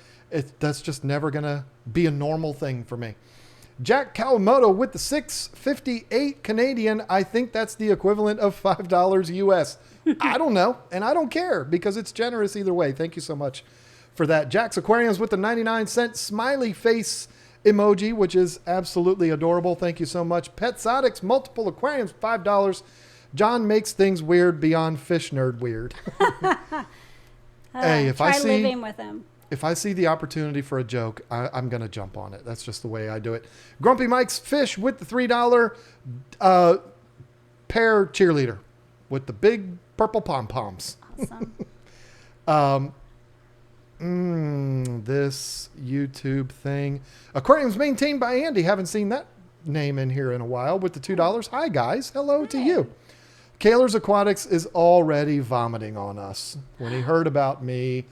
that's just never going to be a normal thing for me. Jack Kawamoto with the $6.58 Canadian. I think that's the equivalent of $5 US. I don't know. And I don't care because it's generous either way. Thank you so much for that. Jack's Aquariums with the 99-cent smiley face emoji, which is absolutely adorable. Thank you so much. Petsotics, multiple aquariums, $5. John makes things weird beyond fish nerd weird. Hey, try living with him. If I see the opportunity for a joke, I'm going to jump on it. That's just the way I do it. Grumpy Mike's Fish with the $3 pear cheerleader with the big purple pom-poms. Awesome. This YouTube thing. Aquarium's maintained by Andy. Haven't seen that name in here in a while with the $2. Hi, guys. Hello to you. Kaler's Aquatics is already vomiting on us when he heard about me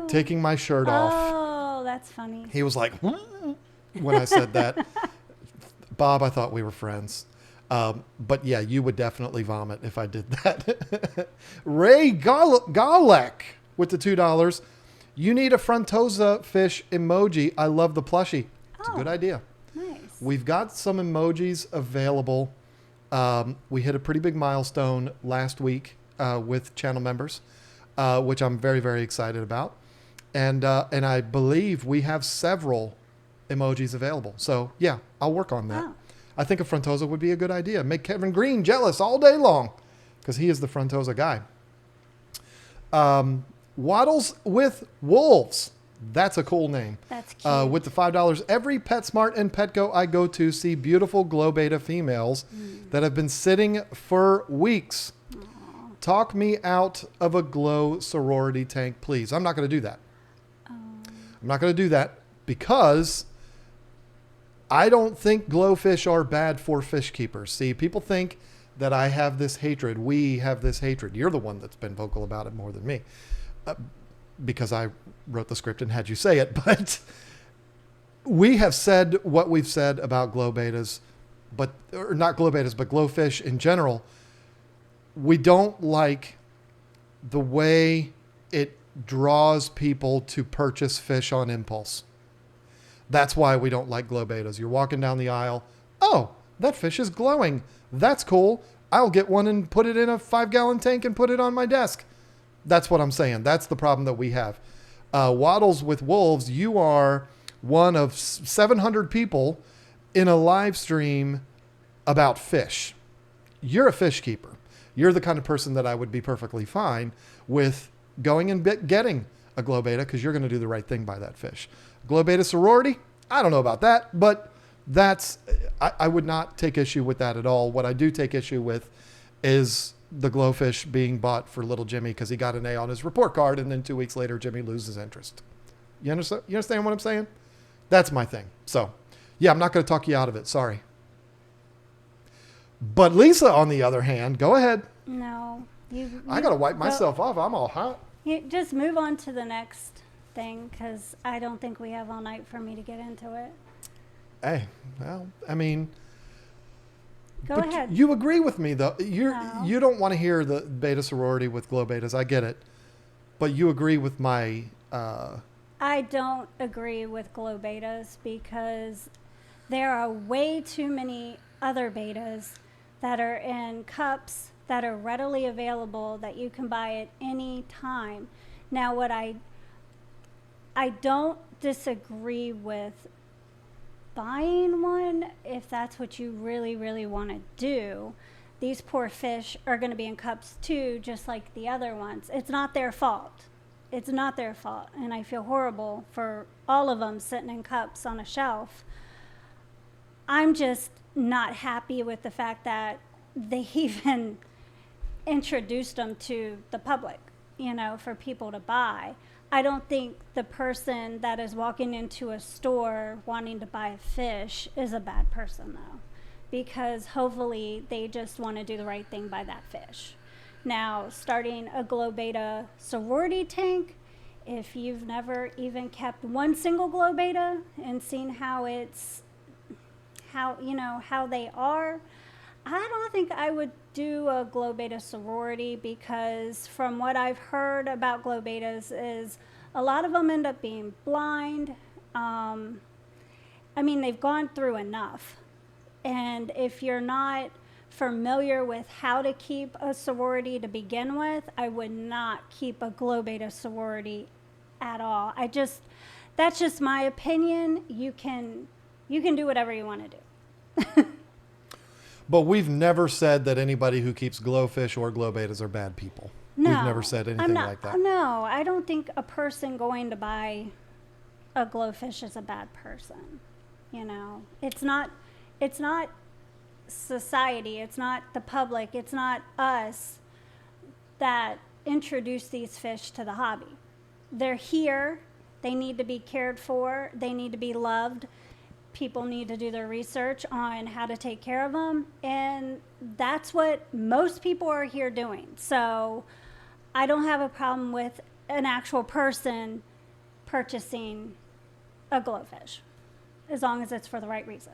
taking my shirt off. Oh, that's funny. He was like, when I said that. Bob, I thought we were friends. But yeah, you would definitely vomit if I did that. Ray Galek with the $2. You need a frontosa fish emoji. I love the plushie. It's a good idea. Nice. We've got some emojis available. We hit a pretty big milestone last week with channel members, which I'm very, very excited about. And I believe we have several emojis available. So yeah, I'll work on that. Oh. I think a frontosa would be a good idea. Make Kevin Green jealous all day long because he is the frontosa guy. Waddles with Wolves. That's a cool name. That's cute. With the $5. Every PetSmart and Petco I go to see beautiful glow beta females that have been sitting for weeks. Aww. talk me out of a glow sorority tank, please. I'm not going to do that. I'm not going to do that because I don't think glowfish are bad for fish keepers. See, people think that I have this hatred. We have this hatred. You're the one that's been vocal about it more than me because I wrote the script and had you say it. But we have said what we've said about glow betas, or not glow betas, but glowfish in general. We don't like the way it draws people to purchase fish on impulse. That's why we don't like glow betas. You're walking down the aisle. Oh, that fish is glowing. That's cool. I'll get one and put it in a 5-gallon tank and put it on my desk. That's what I'm saying. That's the problem that we have. Waddles with Wolves, you are one of 700 people in a live stream about fish. You're a fish keeper. You're the kind of person that I would be perfectly fine with going and getting a glow beta because you're going to do the right thing by that fish. Glow beta sorority, I don't know about that, but I would not take issue with that at all. What I do take issue with is the glowfish being bought for little Jimmy because he got an A on his report card, and then 2 weeks later, Jimmy loses interest. You understand what I'm saying? That's my thing. So, yeah, I'm not going to talk you out of it. Sorry. But Lisa, on the other hand, go ahead. No. I got to wipe myself off. I'm all hot. You just move on to the next thing because I don't think we have all night for me to get into it. Hey, well, I mean... Go ahead. You agree with me, though. You don't want to hear the beta sorority with glow betas. I get it. But you agree with my... I don't agree with glow betas because there are way too many other betas that are in cups that are readily available that you can buy at any time. Now, what I don't disagree with buying one if that's what you really, really want to do. These poor fish are going to be in cups too, just like the other ones. It's not their fault. It's not their fault. And I feel horrible for all of them sitting in cups on a shelf. I'm just not happy with the fact that they even introduced them to the public, for people to buy. I don't think the person that is walking into a store wanting to buy a fish is a bad person, though, because hopefully they just want to do the right thing by that fish. Now, starting a glow beta sorority tank, if you've never even kept one single glow beta and seen how they are, I don't think I would do a glow beta sorority because from what I've heard about glow betas is a lot of them end up being blind. They've gone through enough. And if you're not familiar with how to keep a sorority to begin with, I would not keep a glow beta sorority at all. That's just my opinion. You can do whatever you want to do. But we've never said that anybody who keeps glowfish or glow betas are bad people. No, we've never said anything like that. No, I don't think a person going to buy a glowfish is a bad person. It's not society, it's not the public, it's not us that introduce these fish to the hobby. They're here, they need to be cared for, they need to be loved. People need to do their research on how to take care of them, and that's what most people are here doing. So I don't have a problem with an actual person purchasing a glowfish as long as it's for the right reason.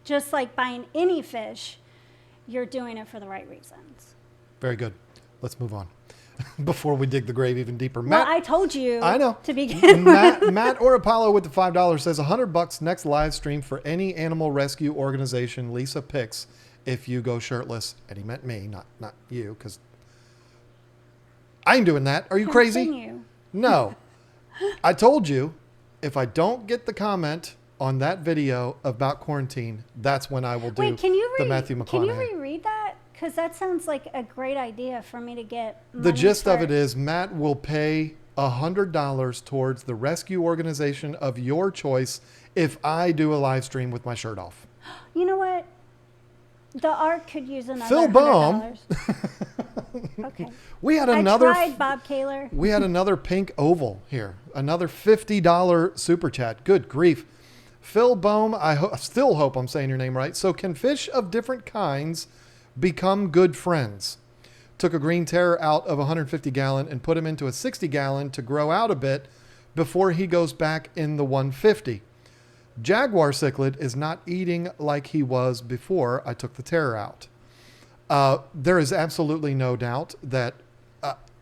Just like buying any fish, you're doing it for the right reasons. Very good. Let's move on before we dig the grave even deeper. Matt, well, I told you. I know. To begin with. Matt or Apollo with the $5 says $100 next live stream for any animal rescue organization Lisa picks if you go shirtless. And he meant me, not you, because I ain't doing that. Are you crazy? Continue. No. I told you if I don't get the comment on that video about quarantine, that's when I will do the Matthew McConaughey. Can you reread that? Because that sounds like a great idea for me to get money. The gist of it is Matt will pay $100 towards the rescue organization of your choice if I do a live stream with my shirt off. You know what? The art could use another Phil Baum. $100. Okay. We had I another. tried, Bob Kaler. We had another pink oval here. Another $50 super chat. Good grief. Phil Bohm, I still hope I'm saying your name right. So can fish of different kinds become good friends? Took a green terror out of a 150 gallon and put him into a 60 gallon to grow out a bit before he goes back in the 150. Jaguar cichlid is not eating like he was before I took the terror out. There is absolutely no doubt that,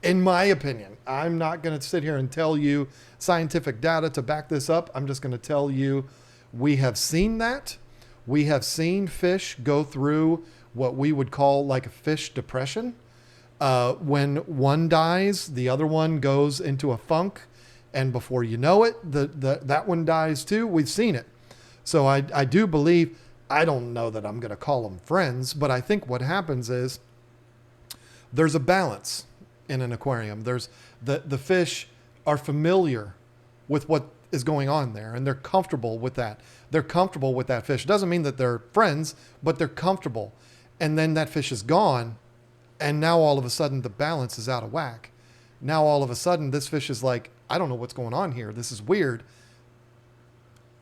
in my opinion, I'm not going to sit here and tell you scientific data to back this up. I'm just going to tell you we have seen that. We have seen fish go through what we would call like a fish depression. When one dies, the other one goes into a funk. And before you know it, that one dies too. We've seen it. So I do believe, I don't know that I'm going to call them friends, but I think what happens is there's a balance in an aquarium. There's the fish are familiar with what is going on there, and they're comfortable with that. They're comfortable with that fish. It doesn't mean that they're friends, but they're comfortable. And then that fish is gone, and now all of a sudden the balance is out of whack. Now all of a sudden this fish is like, I don't know what's going on here. This is weird.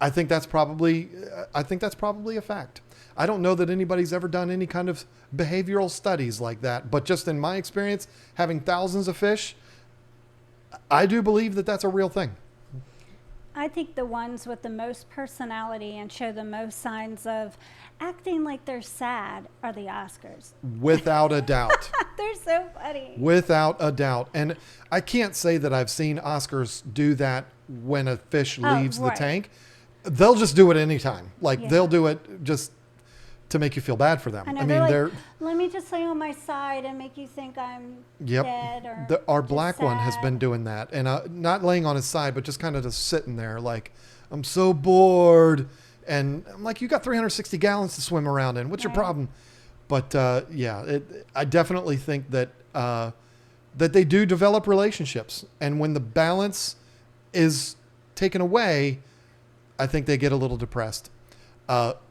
I think that's probably a fact. I don't know that anybody's ever done any kind of behavioral studies like that, but just in my experience, having thousands of fish, I do believe that that's a real thing. I think the ones with the most personality and show the most signs of acting like they're sad are the Oscars. Without a doubt. They're so funny. Without a doubt. And I can't say that I've seen Oscars do that when a fish leaves the tank. They'll just do it anytime. Like they'll do it just to make you feel bad for them. I mean, they're let me just lay on my side and make you think I'm dead. Or our black sad. one has been doing that. And not laying on his side, but just kind of just sitting there like, I'm so bored. And I'm like, you got 360 gallons to swim around in. What's your problem? But I definitely think that that they do develop relationships. And when the balance is taken away, I think they get a little depressed.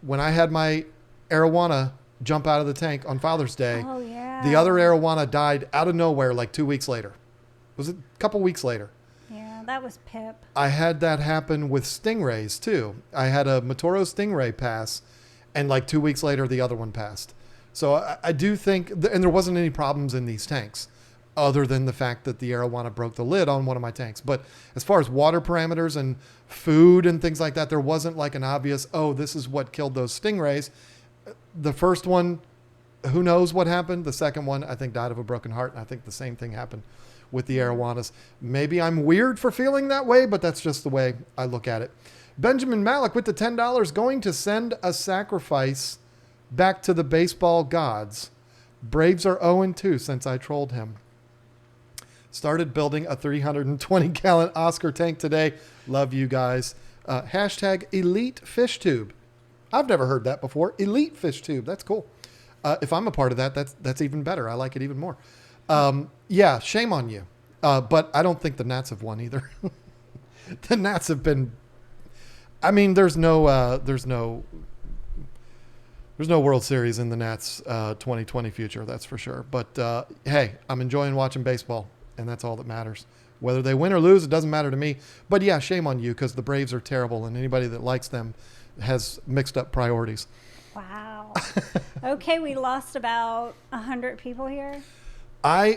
When I had my arowana jump out of the tank on Father's Day, the other arowana died out of nowhere like 2 weeks later. Was it a couple weeks later? Yeah, that was Pip. I had that happen with stingrays too. I had a Matoro stingray pass, and like 2 weeks later, the other one passed. So I do think, and there wasn't any problems in these tanks other than the fact that the arowana broke the lid on one of my tanks. But as far as water parameters and food and things like that, there wasn't like an obvious, oh, this is what killed those stingrays. The first one, who knows what happened? The second one, I think, died of a broken heart. And I think the same thing happened with the arowanas. Maybe I'm weird for feeling that way, but that's just the way I look at it. Benjamin Malik with the $10 going to send a sacrifice back to the baseball gods. Braves are 0-2 since I trolled him. Started building a 320-gallon Oscar tank today. Love you guys. Hashtag Elite Fish Tube. I've never heard that before. Elite Fish Tube. That's cool. If I'm a part of that, that's even better. I like it even more. Yeah, shame on you. But I don't think the Nats have won either. The Nats have been. I mean, there's no World Series in the Nats 2020 future. That's for sure. But hey, I'm enjoying watching baseball, and that's all that matters. Whether they win or lose, it doesn't matter to me. But yeah, shame on you, because the Braves are terrible, and anybody that likes them has mixed up priorities. Wow. Okay, we lost about 100 people here.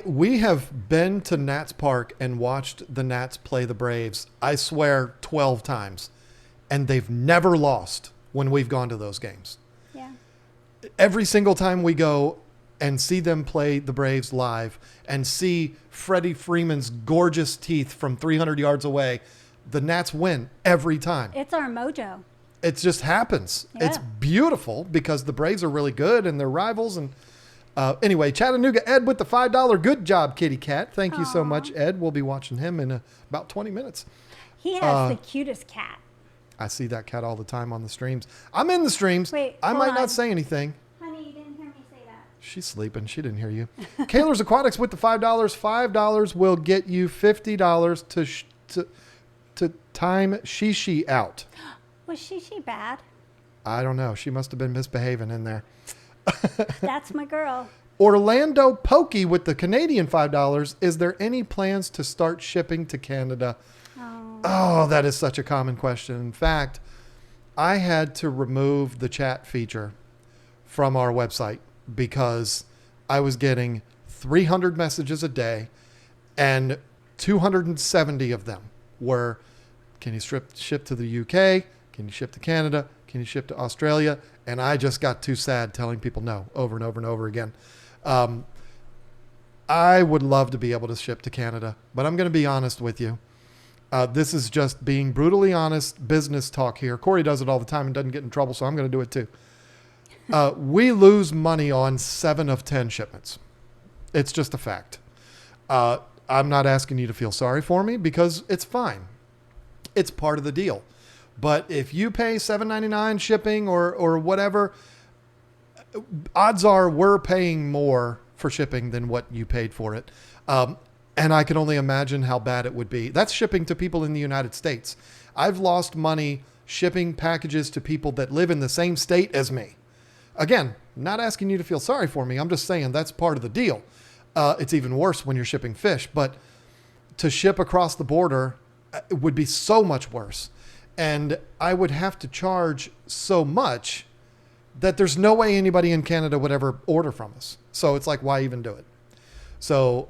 We have been to Nats Park and watched the Nats play the Braves, I swear, 12 times. And they've never lost when we've gone to those games. Yeah. Every single time we go and see them play the Braves live and see Freddie Freeman's gorgeous teeth from 300 yards away, the Nats win every time. It's our mojo. It just happens. Yeah. It's beautiful because the Braves are really good and they're rivals. And anyway, Chattanooga Ed with the $5. Good job, kitty cat. Thank you so much, Ed. We'll be watching him in about 20 minutes. He has the cutest cat. I see that cat all the time on the streams. I'm in the streams. Wait, I might not say anything. Honey, you didn't hear me say that. She's sleeping. She didn't hear you. Kaler's Aquatics with the $5. $5 will get you $50 to time Shishi out. Was she bad? I don't know. She must have been misbehaving in there. That's my girl. Orlando Pokey with the Canadian $5. Is there any plans to start shipping to Canada? Oh, that is such a common question. In fact, I had to remove the chat feature from our website because I was getting 300 messages a day and 270 of them were, can you ship to the UK? Can you ship to Canada? Can you ship to Australia? And I just got too sad telling people no over and over and over again. I would love to be able to ship to Canada, but I'm going to be honest with you. This is just being brutally honest business talk here. Corey does it all the time and doesn't get in trouble, so I'm going to do it too. We lose money on 7 of 10 shipments. It's just a fact. I'm not asking you to feel sorry for me because it's fine. It's part of the deal. But if you pay $7.99 shipping or whatever, odds are we're paying more for shipping than what you paid for it. And I can only imagine how bad it would be. That's shipping to people in the United States. I've lost money shipping packages to people that live in the same state as me. Again, not asking you to feel sorry for me. I'm just saying that's part of the deal. It's even worse when you're shipping fish, but to ship across the border would be so much worse. And I would have to charge so much that there's no way anybody in Canada would ever order from us. So it's like, why even do it? So,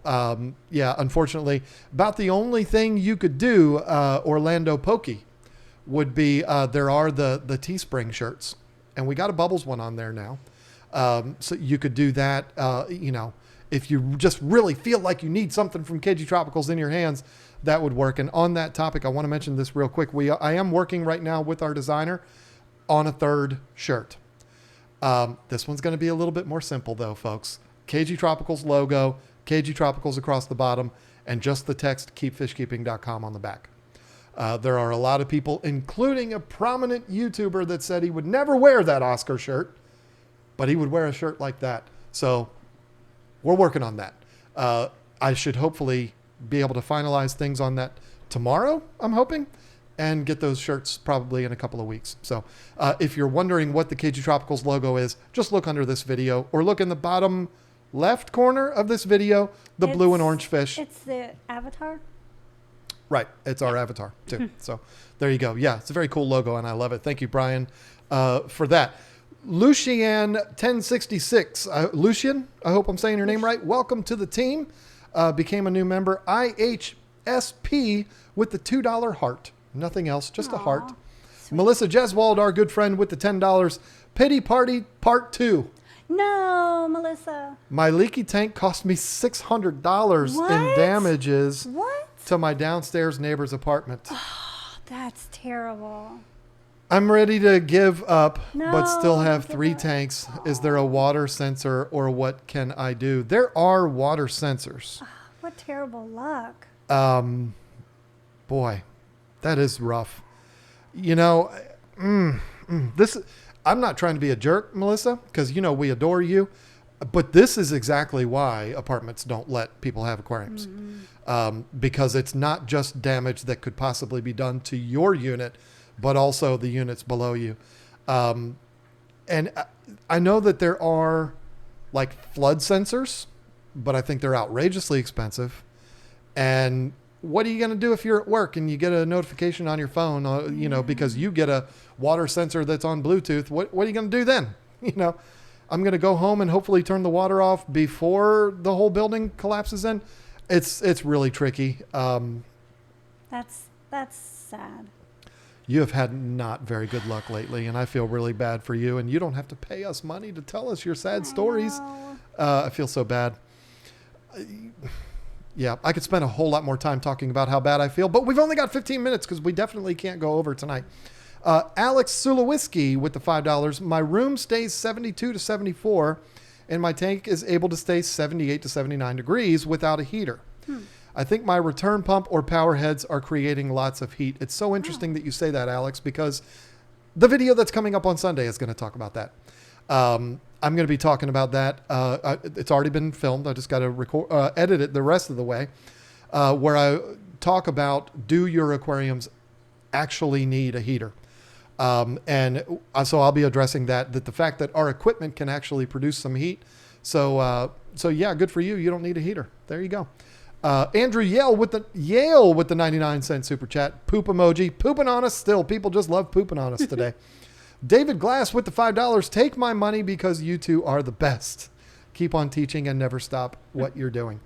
yeah, unfortunately, about the only thing you could do, Orlando Pokey, would be there are the Teespring shirts. And we got a Bubbles one on there now. So you could do that, if you just really feel like you need something from KG Tropicals in your hands, that would work. And on that topic, I want to mention this real quick. I am working right now with our designer on a 3rd shirt. This one's going to be a little bit more simple though, folks. KG Tropicals logo, KG Tropicals across the bottom, and just the text keepfishkeeping.com on the back. There are a lot of people, including a prominent YouTuber that said he would never wear that Oscar shirt, but he would wear a shirt like that. So we're working on that. I should hopefully be able to finalize things on that tomorrow, I'm hoping, and get those shirts probably in a couple of weeks. So if you're wondering what the KG Tropicals logo is, just look under this video or look in the bottom left corner of this video, it's blue and orange fish. It's the avatar. Right. It's our avatar too. So there you go. Yeah, it's a very cool logo and I love it. Thank you, Brian, for that. Lucian 1066. Lucian, I hope I'm saying your name right. Welcome to the team. Became a new member. IHSP with the $2 heart. Nothing else, just a heart. Sweet. Melissa Jeswald, our good friend, with the $10. Pity Party Part 2. No, Melissa. My leaky tank cost me $600 in damages to my downstairs neighbor's apartment. Oh, that's terrible. I'm ready to give up, but still have 3 tanks. Is there a water sensor or what can I do? There are water sensors. Oh, what terrible luck. Boy, that is rough. I'm not trying to be a jerk, Melissa, because, we adore you. But this is exactly why apartments don't let people have aquariums. Because it's not just damage that could possibly be done to your unit, but also the units below you. And I know that there are like flood sensors, but I think they're outrageously expensive. And what are you going to do if you're at work and you get a notification on your phone, because you get a water sensor that's on Bluetooth? What are you going to do then? I'm going to go home and hopefully turn the water off before the whole building collapses in. It's really tricky. That's sad. You have had not very good luck lately, and I feel really bad for you. And you don't have to pay us money to tell us your sad stories. I feel so bad. Yeah, I could spend a whole lot more time talking about how bad I feel, but we've only got 15 minutes because we definitely can't go over tonight. Alex Sulewiski with the $5. My room stays 72 to 74, and my tank is able to stay 78 to 79 degrees without a heater. I think my return pump or power heads are creating lots of heat. It's so interesting that you say that, Alex, because the video that's coming up on Sunday is going to talk about that. I'm going to be talking about that. It's already been filmed. I just got to edit it the rest of the way, where I talk about, do your aquariums actually need a heater? So I'll be addressing that the fact that our equipment can actually produce some heat So yeah, good for you. You don't need a heater. There you go. Andrew Yale with the 99-cent super chat. Poop emoji. Pooping on us still. People just love pooping on us today. David Glass with the $5. Take my money because you two are the best. Keep on teaching and never stop what you're doing.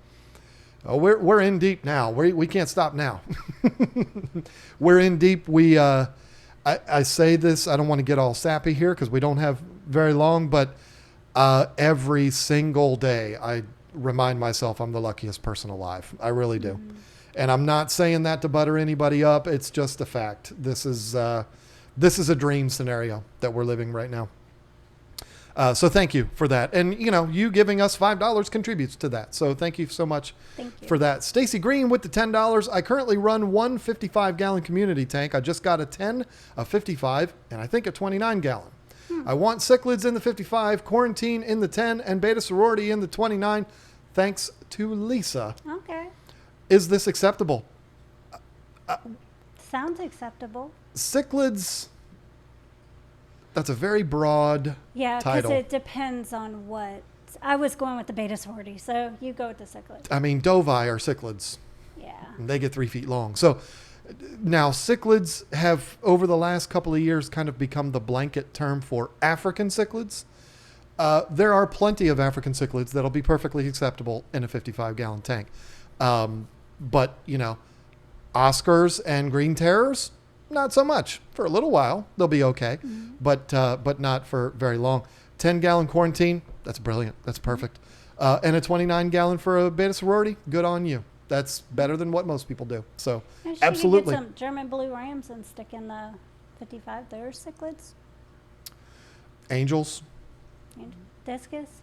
Oh, we're in deep now. We can't stop now. We're in deep. I say this. I don't want to get all sappy here because we don't have very long, but every single day I remind myself I'm the luckiest person alive. I really do. Mm-hmm. And I'm not saying that to butter anybody up. It's just a fact. This is a dream scenario that we're living right now. So thank you for that. And, you giving us $5 contributes to that. So thank you so much for that. Stacy Green with the $10. I currently run one 55-gallon community tank. I just got a 10, a 55, and I think a 29-gallon. I want cichlids in the 55, quarantine in the 10, and beta sorority in the 29. Thanks to Lisa. Okay. Is this acceptable? Sounds acceptable. Cichlids, that's a very broad title. Because it depends on what. I was going with the beta sorority, so you go with the cichlids. I mean, dovi are cichlids. Yeah. And they get 3 feet long. So now cichlids have, over the last couple of years, kind of become the blanket term for African cichlids. There are plenty of African cichlids that'll be perfectly acceptable in a 55-gallon tank. But, Oscars and green terrors, not so much. For a little while, they'll be okay, but not for very long. 10-gallon quarantine, that's brilliant. That's perfect. And a 29-gallon for a beta sorority, good on you. That's better than what most people do. So, absolutely. You could get some German blue rams and stick in the 55. They're cichlids. Angels. Discus.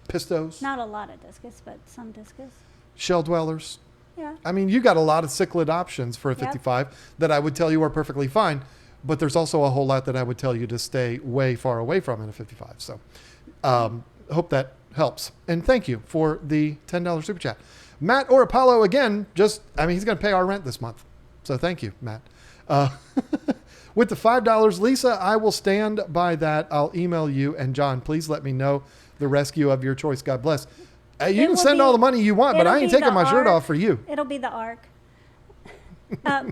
Pistos. Not a lot of discus, but some discus. Shell dwellers. Yeah. I mean, you got a lot of cichlid options for a 55 that I would tell you are perfectly fine, but there's also a whole lot that I would tell you to stay way far away from in a 55. So, hope that helps. And thank you for the $10 super chat. Matt or Apollo, again, he's going to pay our rent this month. So thank you, Matt. With the $5, Lisa, I will stand by that. I'll email you. And John, please let me know the rescue of your choice. God bless. You can send all the money you want, but I ain't taking my shirt off for you. It'll be the Ark.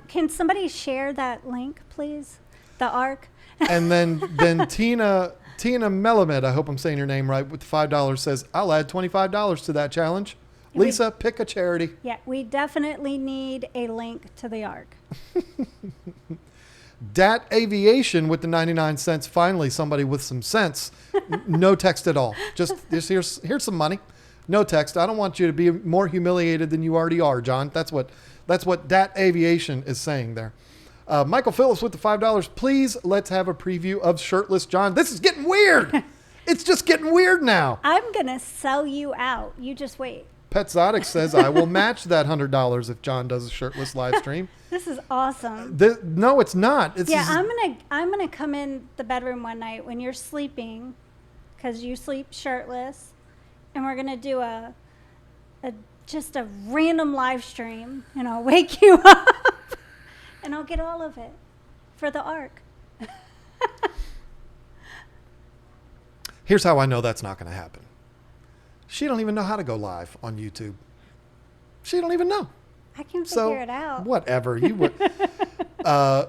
Can somebody share that link, please? The Ark. And then Tina Melamed, I hope I'm saying your name right, with the $5 says, I'll add $25 to that challenge. Lisa, pick a charity. Yeah, we definitely need a link to the Ark. Dat Aviation with the 99 cents. Finally, somebody with some sense. No text at all. Just here's some money. No text. I don't want you to be more humiliated than you already are, John. That's what Dat Aviation is saying there. Michael Phillips with the $5. Please, let's have a preview of Shirtless John. This is getting weird. It's just getting weird now. I'm going to sell you out. You just wait. Petzotic says, I will match that $100 if John does a shirtless live stream. This is awesome. No, it's not. I'm gonna come in the bedroom one night when you're sleeping, because you sleep shirtless, and we're gonna do just a random live stream, and I'll wake you up, and I'll get all of it for the Ark. Here's how I know that's not going to happen. She don't even know how to go live on YouTube. She don't even know. I can figure it out. Whatever. You would. You know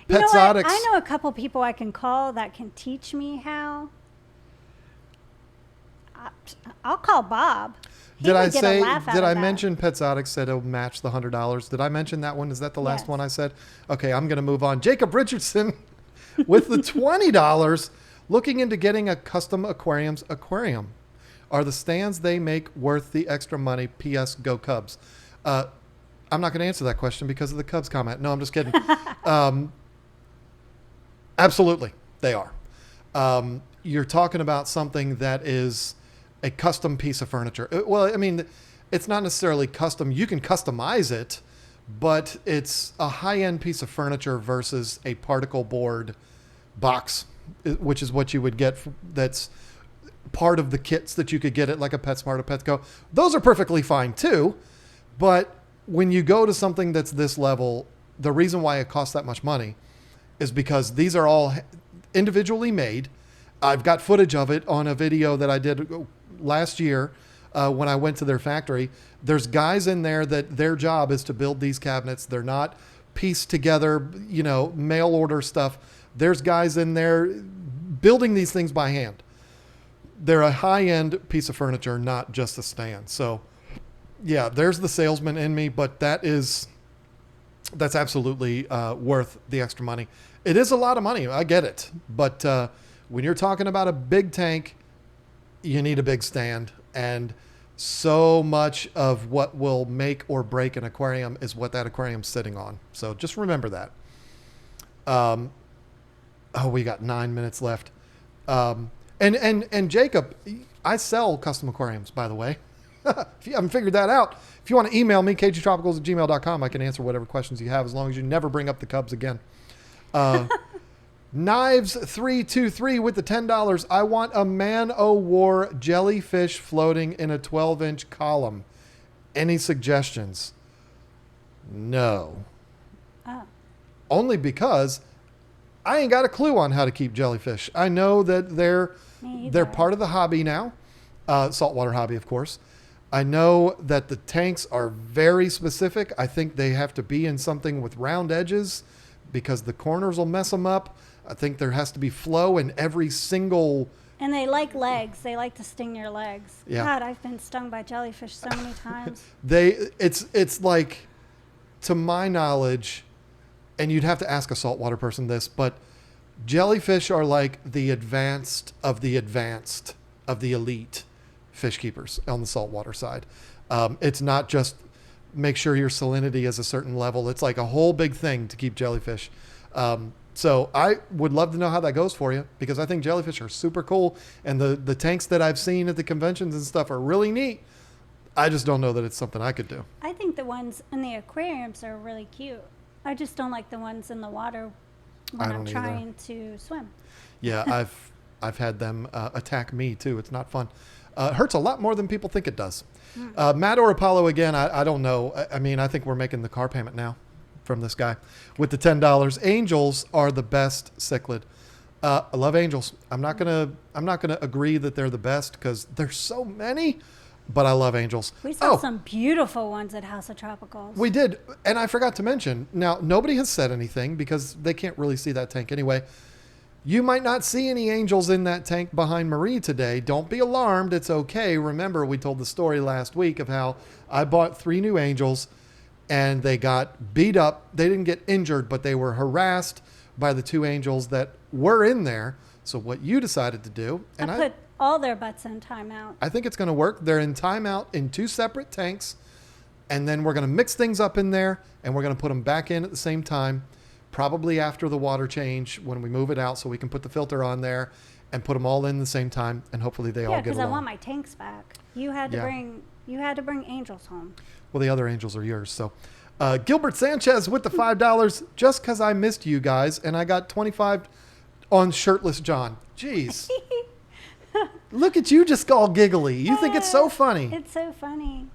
what? I know a couple people I can call that can teach me how. I'll call Bob. Did I mention Petzotic said it'll match the $100? Did I mention that one? Is that the last one I said? Okay, I'm going to move on. Jacob Richardson with the $20 looking into getting a custom aquarium. Are the stands they make worth the extra money? P.S. Go Cubs. I'm not going to answer that question because of the Cubs comment. No, I'm just kidding. Absolutely, they are. You're talking about something that is a custom piece of furniture. Well, I mean, it's not necessarily custom. You can customize it, but it's a high-end piece of furniture versus a particle board box, which is what you would get. That's part of the kits that you could get at like a PetSmart or Petco. Those are perfectly fine too, but when you go to something that's this level, the reason why it costs that much money is because these are all individually made. I've got footage of it on a video that I did last year when I went to their factory. There's guys in there that their job is to build these cabinets. They're not pieced together, mail order stuff. There's guys in there building these things by hand. They're a high-end piece of furniture, not just a stand. So, yeah, there's the salesman in me, but that's absolutely worth the extra money. It is a lot of money. I get it. But when you're talking about a big tank, you need a big stand. And so much of what will make or break an aquarium is what that aquarium's sitting on. So just remember that. We got 9 minutes left. And Jacob, I sell custom aquariums, by the way. If you haven't figured that out, if you want to email me, kgtropicals@gmail.com, I can answer whatever questions you have as long as you never bring up the Cubs again. Knives323 with the $10. I want a Man-O-War jellyfish floating in a 12-inch column. Any suggestions? No. Oh. Only because I ain't got a clue on how to keep jellyfish. I know that they're part of the hobby now, saltwater hobby, of course. I know that the tanks are very specific. I think they have to be in something with round edges because the corners will mess them up. I think there has to be flow in every single... And they like legs. They like to sting your legs. Yeah. God, I've been stung by jellyfish so many times. It's like, to my knowledge, and you'd have to ask a saltwater person this, but jellyfish are like the advanced of the elite fish keepers on the saltwater side. It's not just make sure your salinity is a certain level. It's like a whole big thing to keep jellyfish. So I would love to know how that goes for you, because I think jellyfish are super cool. And the tanks that I've seen at the conventions and stuff are really neat. I just don't know that it's something I could do. I think the ones in the aquariums are really cute. I just don't like the ones in the water when I'm trying to swim. Yeah, I've had them attack me too. It's not fun. It hurts a lot more than people think it does. Matt or Apollo again, I don't know. I mean, I think we're making the car payment now from this guy with the $10. Angels are the best cichlid. I love angels. I'm not gonna agree that they're the best because there's so many, but I love angels. We saw some beautiful ones at House of Tropicals. We did, and I forgot to mention. Now nobody has said anything because they can't really see that tank anyway. You might not see any angels in that tank behind Marie today. Don't be alarmed. It's okay. Remember, we told the story last week of how I bought 3 new angels and they got beat up. They didn't get injured, but they were harassed by the 2 angels that were in there. So what you decided to do, and I put all their butts in timeout. I think it's going to work. They're in timeout in 2 separate tanks, and then we're going to mix things up in there, and we're going to put them back in at the same time. Probably after the water change when we move it out, so we can put the filter on there and put them all in the same time, and hopefully they all get along. Yeah, because I want my tanks back. You had to bring angels home. Well, the other angels are yours. So Gilbert Sanchez with the $5, just because I missed you guys, and I got 25 on Shirtless John. Jeez. Look at you, just all giggly. You think it's so funny. It's so funny.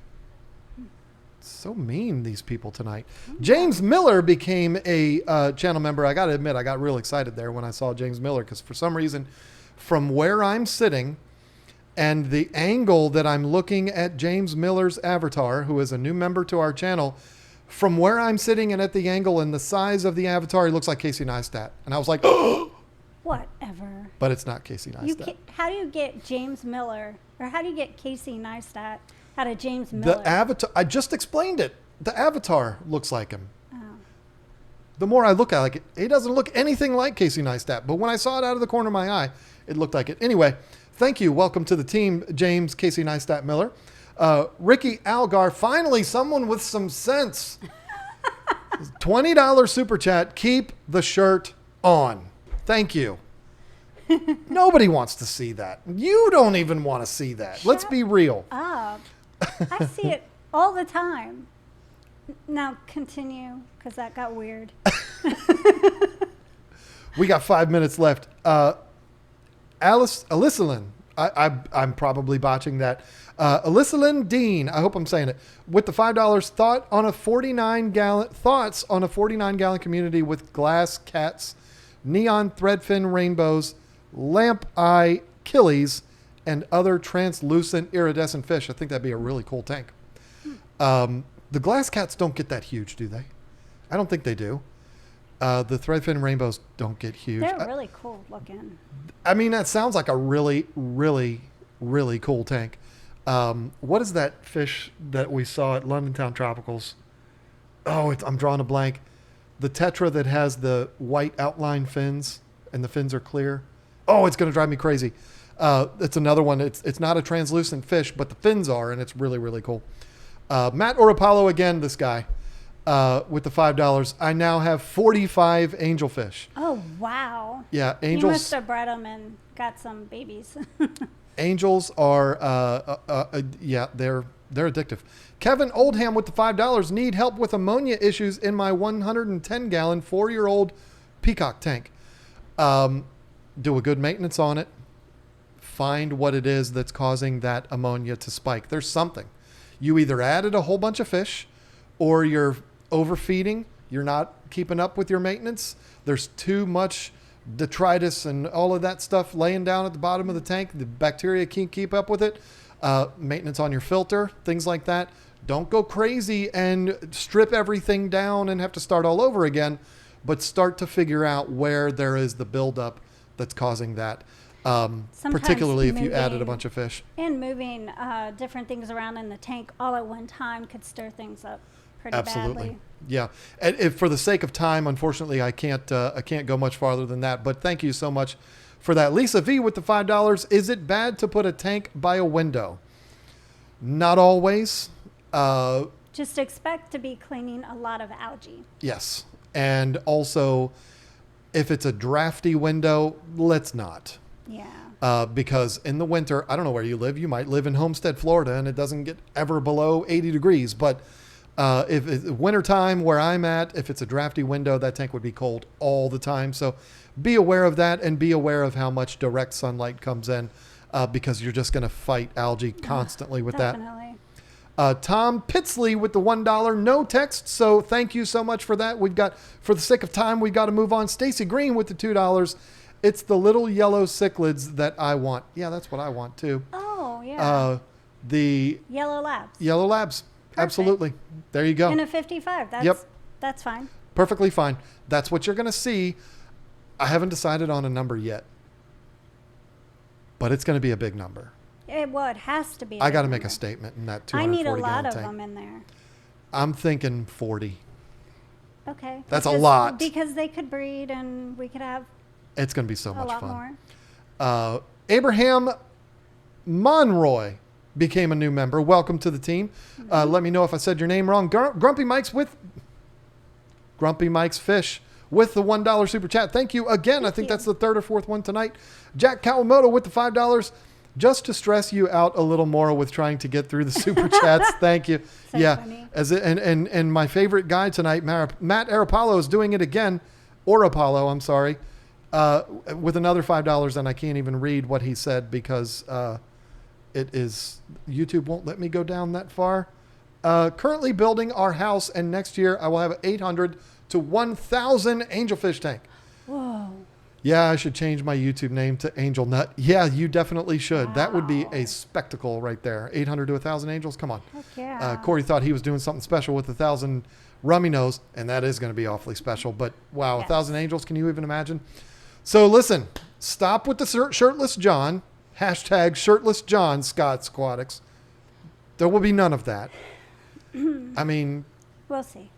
So mean, these people tonight. James Miller became a channel member. I got to admit, I got real excited there when I saw James Miller, because for some reason, from where I'm sitting and the angle that I'm looking at James Miller's avatar, who is a new member to our channel, from where I'm sitting and at the angle and the size of the avatar, he looks like Casey Neistat. And I was like, oh! Whatever. But it's not Casey Neistat. How do you get James Miller, or how do you get Casey Neistat out of James Miller? The avatar, I just explained it. The avatar looks like him. Oh. The more I look at it, he doesn't look anything like Casey Neistat. But when I saw it out of the corner of my eye, it looked like it. Anyway, thank you. Welcome to the team, James Casey Neistat Miller. Ricky Algar, finally someone with some sense. $20 super chat. Keep the shirt on. Thank you. Nobody wants to see that. You don't even want to see that. Let's be real. Up. I see it all the time. Now continue, because that got weird. We got 5 minutes left. Alyssa, I'm probably botching that. Alyssa Dean, I hope I'm saying it, with the $5. Thoughts on a 49-gallon community with glass cats, neon threadfin rainbows, lamp eye killies, and other translucent iridescent fish. I think that'd be a really cool tank. The glass cats don't get that huge, do they? I don't think they do. The threadfin rainbows don't get huge. They're really cool looking. I mean, that sounds like a really, really, really cool tank. What is that fish that we saw at London Town Tropicals? Oh, I'm drawing a blank. The tetra that has the white outline fins and the fins are clear. Oh, it's going to drive me crazy. It's another one. It's not a translucent fish, but the fins are, and it's really, really cool. Matt or Apollo again, this guy, with the $5. I now have 45 angelfish. Oh, wow. Yeah, You angels. must have bred them and got some babies. Angels are, yeah, they're addictive. Kevin Oldham with the $5. Need help with ammonia issues in my 110-gallon 4-year-old peacock tank. Do a good maintenance on it. Find what it is that's causing that ammonia to spike. There's something. You either added a whole bunch of fish or you're overfeeding. You're not keeping up with your maintenance. There's too much detritus and all of that stuff laying down at the bottom of the tank. The bacteria can't keep up with it. Maintenance on your filter, things like that. Don't go crazy and strip everything down and have to start all over again, but start to figure out where there is the buildup that's causing that. Particularly if you added a bunch of fish. And moving different things around in the tank all at one time could stir things up pretty badly. Yeah. And if, for the sake of time, unfortunately, I can't go much farther than that. But thank you so much for that. Lisa V with the $5. Is it bad to put a tank by a window? Not always. Just expect to be cleaning a lot of algae. Yes. And also, if it's a drafty window, let's not. Yeah. Because in the winter, I don't know where you live. You might live in Homestead, Florida, and it doesn't get ever below 80 degrees. But if it's wintertime where I'm at, if it's a drafty window, that tank would be cold all the time. So be aware of that and be aware of how much direct sunlight comes in because you're just going to fight algae constantly with Definitely. that. Tom Pitsley with the $1. No text, so thank you so much for that. We've got, for the sake of time, we've got to move on. Stacy Green with the $2. It's the little yellow cichlids that I want. Yeah, that's what I want too. Oh, yeah. The Yellow labs. yellow labs. Perfect. Absolutely. There you go. In a 55. Yep. That's fine. Perfectly fine. That's what you're going to see. I haven't decided on a number yet, but it's going to be a big number. It has to be. I got to make a statement in that 240 I need a gallon lot of tank. them in there. I'm thinking 40. Okay. That's a lot. Because they could breed and we could have It's going to be so a much lot fun. more. Abraham Monroy became a new member. Welcome to the team. Let me know if I said your name wrong. Grumpy Mike's Fish with the $1 super chat. Thank you again. I think that's the third or fourth one tonight. Jack Kawamoto with the $5. Just to stress you out a little more with trying to get through the super chats. Thank you. So yeah. funny. And my favorite guy tonight, Matt Arapollo, is doing it again. Or Apollo, I'm sorry. With another $5, and I can't even read what he said because YouTube won't let me go down that far. Currently building our house, and next year I will have an 800 to 1,000 angelfish tank. Whoa. Yeah, I should change my YouTube name to Angel Nut. Yeah, you definitely should. Wow. That would be a spectacle right there. 800 to 1,000 angels. Come on. Heck yeah. Corey thought he was doing something special with 1,000 rummy nose, and that is going to be awfully special. But wow, 1,000 angels. Can you even imagine? So listen, stop with the shirtless John. Hashtag shirtless John Scott Aquatics. There will be none of that. I mean, we'll see.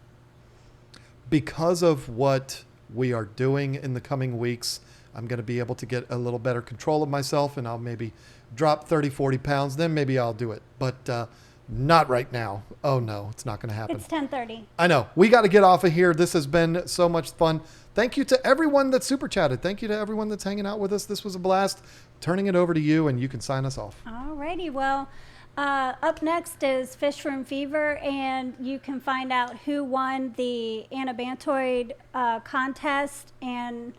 Because of what we are doing in the coming weeks, I'm going to be able to get a little better control of myself, and I'll maybe drop 30, 40 pounds. Then maybe I'll do it. But not right now. Oh, no, it's not going to happen. It's 10:30. I know. We got to get off of here. This has been so much fun. Thank you to everyone that super chatted. Thank you to everyone that's hanging out with us. This was a blast. Turning it over to you, and you can sign us off. Alrighty. Well, up next is Fish Room Fever, and you can find out who won the Anabantoid contest and,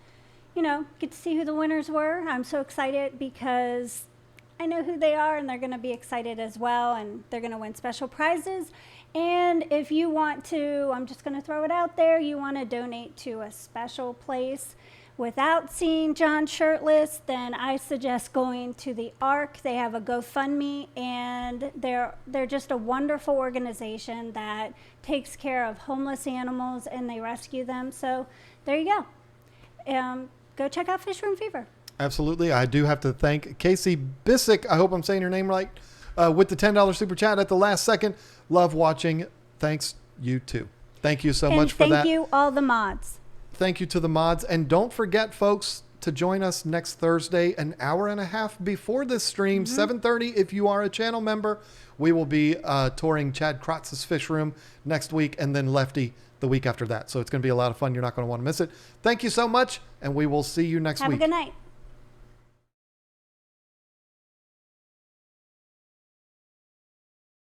get to see who the winners were. I'm so excited because I know who they are, and they're going to be excited as well, and they're going to win special prizes. And if you want to, I'm just going to throw it out there, you want to donate to a special place, without seeing John shirtless, then I suggest going to the Ark. They have a GoFundMe, and they're just a wonderful organization that takes care of homeless animals, and they rescue them. So there you go. Go check out Fish Room Fever. Absolutely. I do have to thank Casey Bissick. I hope I'm saying your name right. With the $10 super chat at the last second. Love watching. Thanks, you too. Thank you so much for that. Thank you, all the mods. Thank you to the mods. And don't forget, folks, to join us next Thursday, an hour and a half before this stream, 7:30. If you are a channel member, we will be touring Chad Krotz's Fish Room next week, and then Lefty the week after that. So it's going to be a lot of fun. You're not going to want to miss it. Thank you so much, and we will see you next week. Have a good night.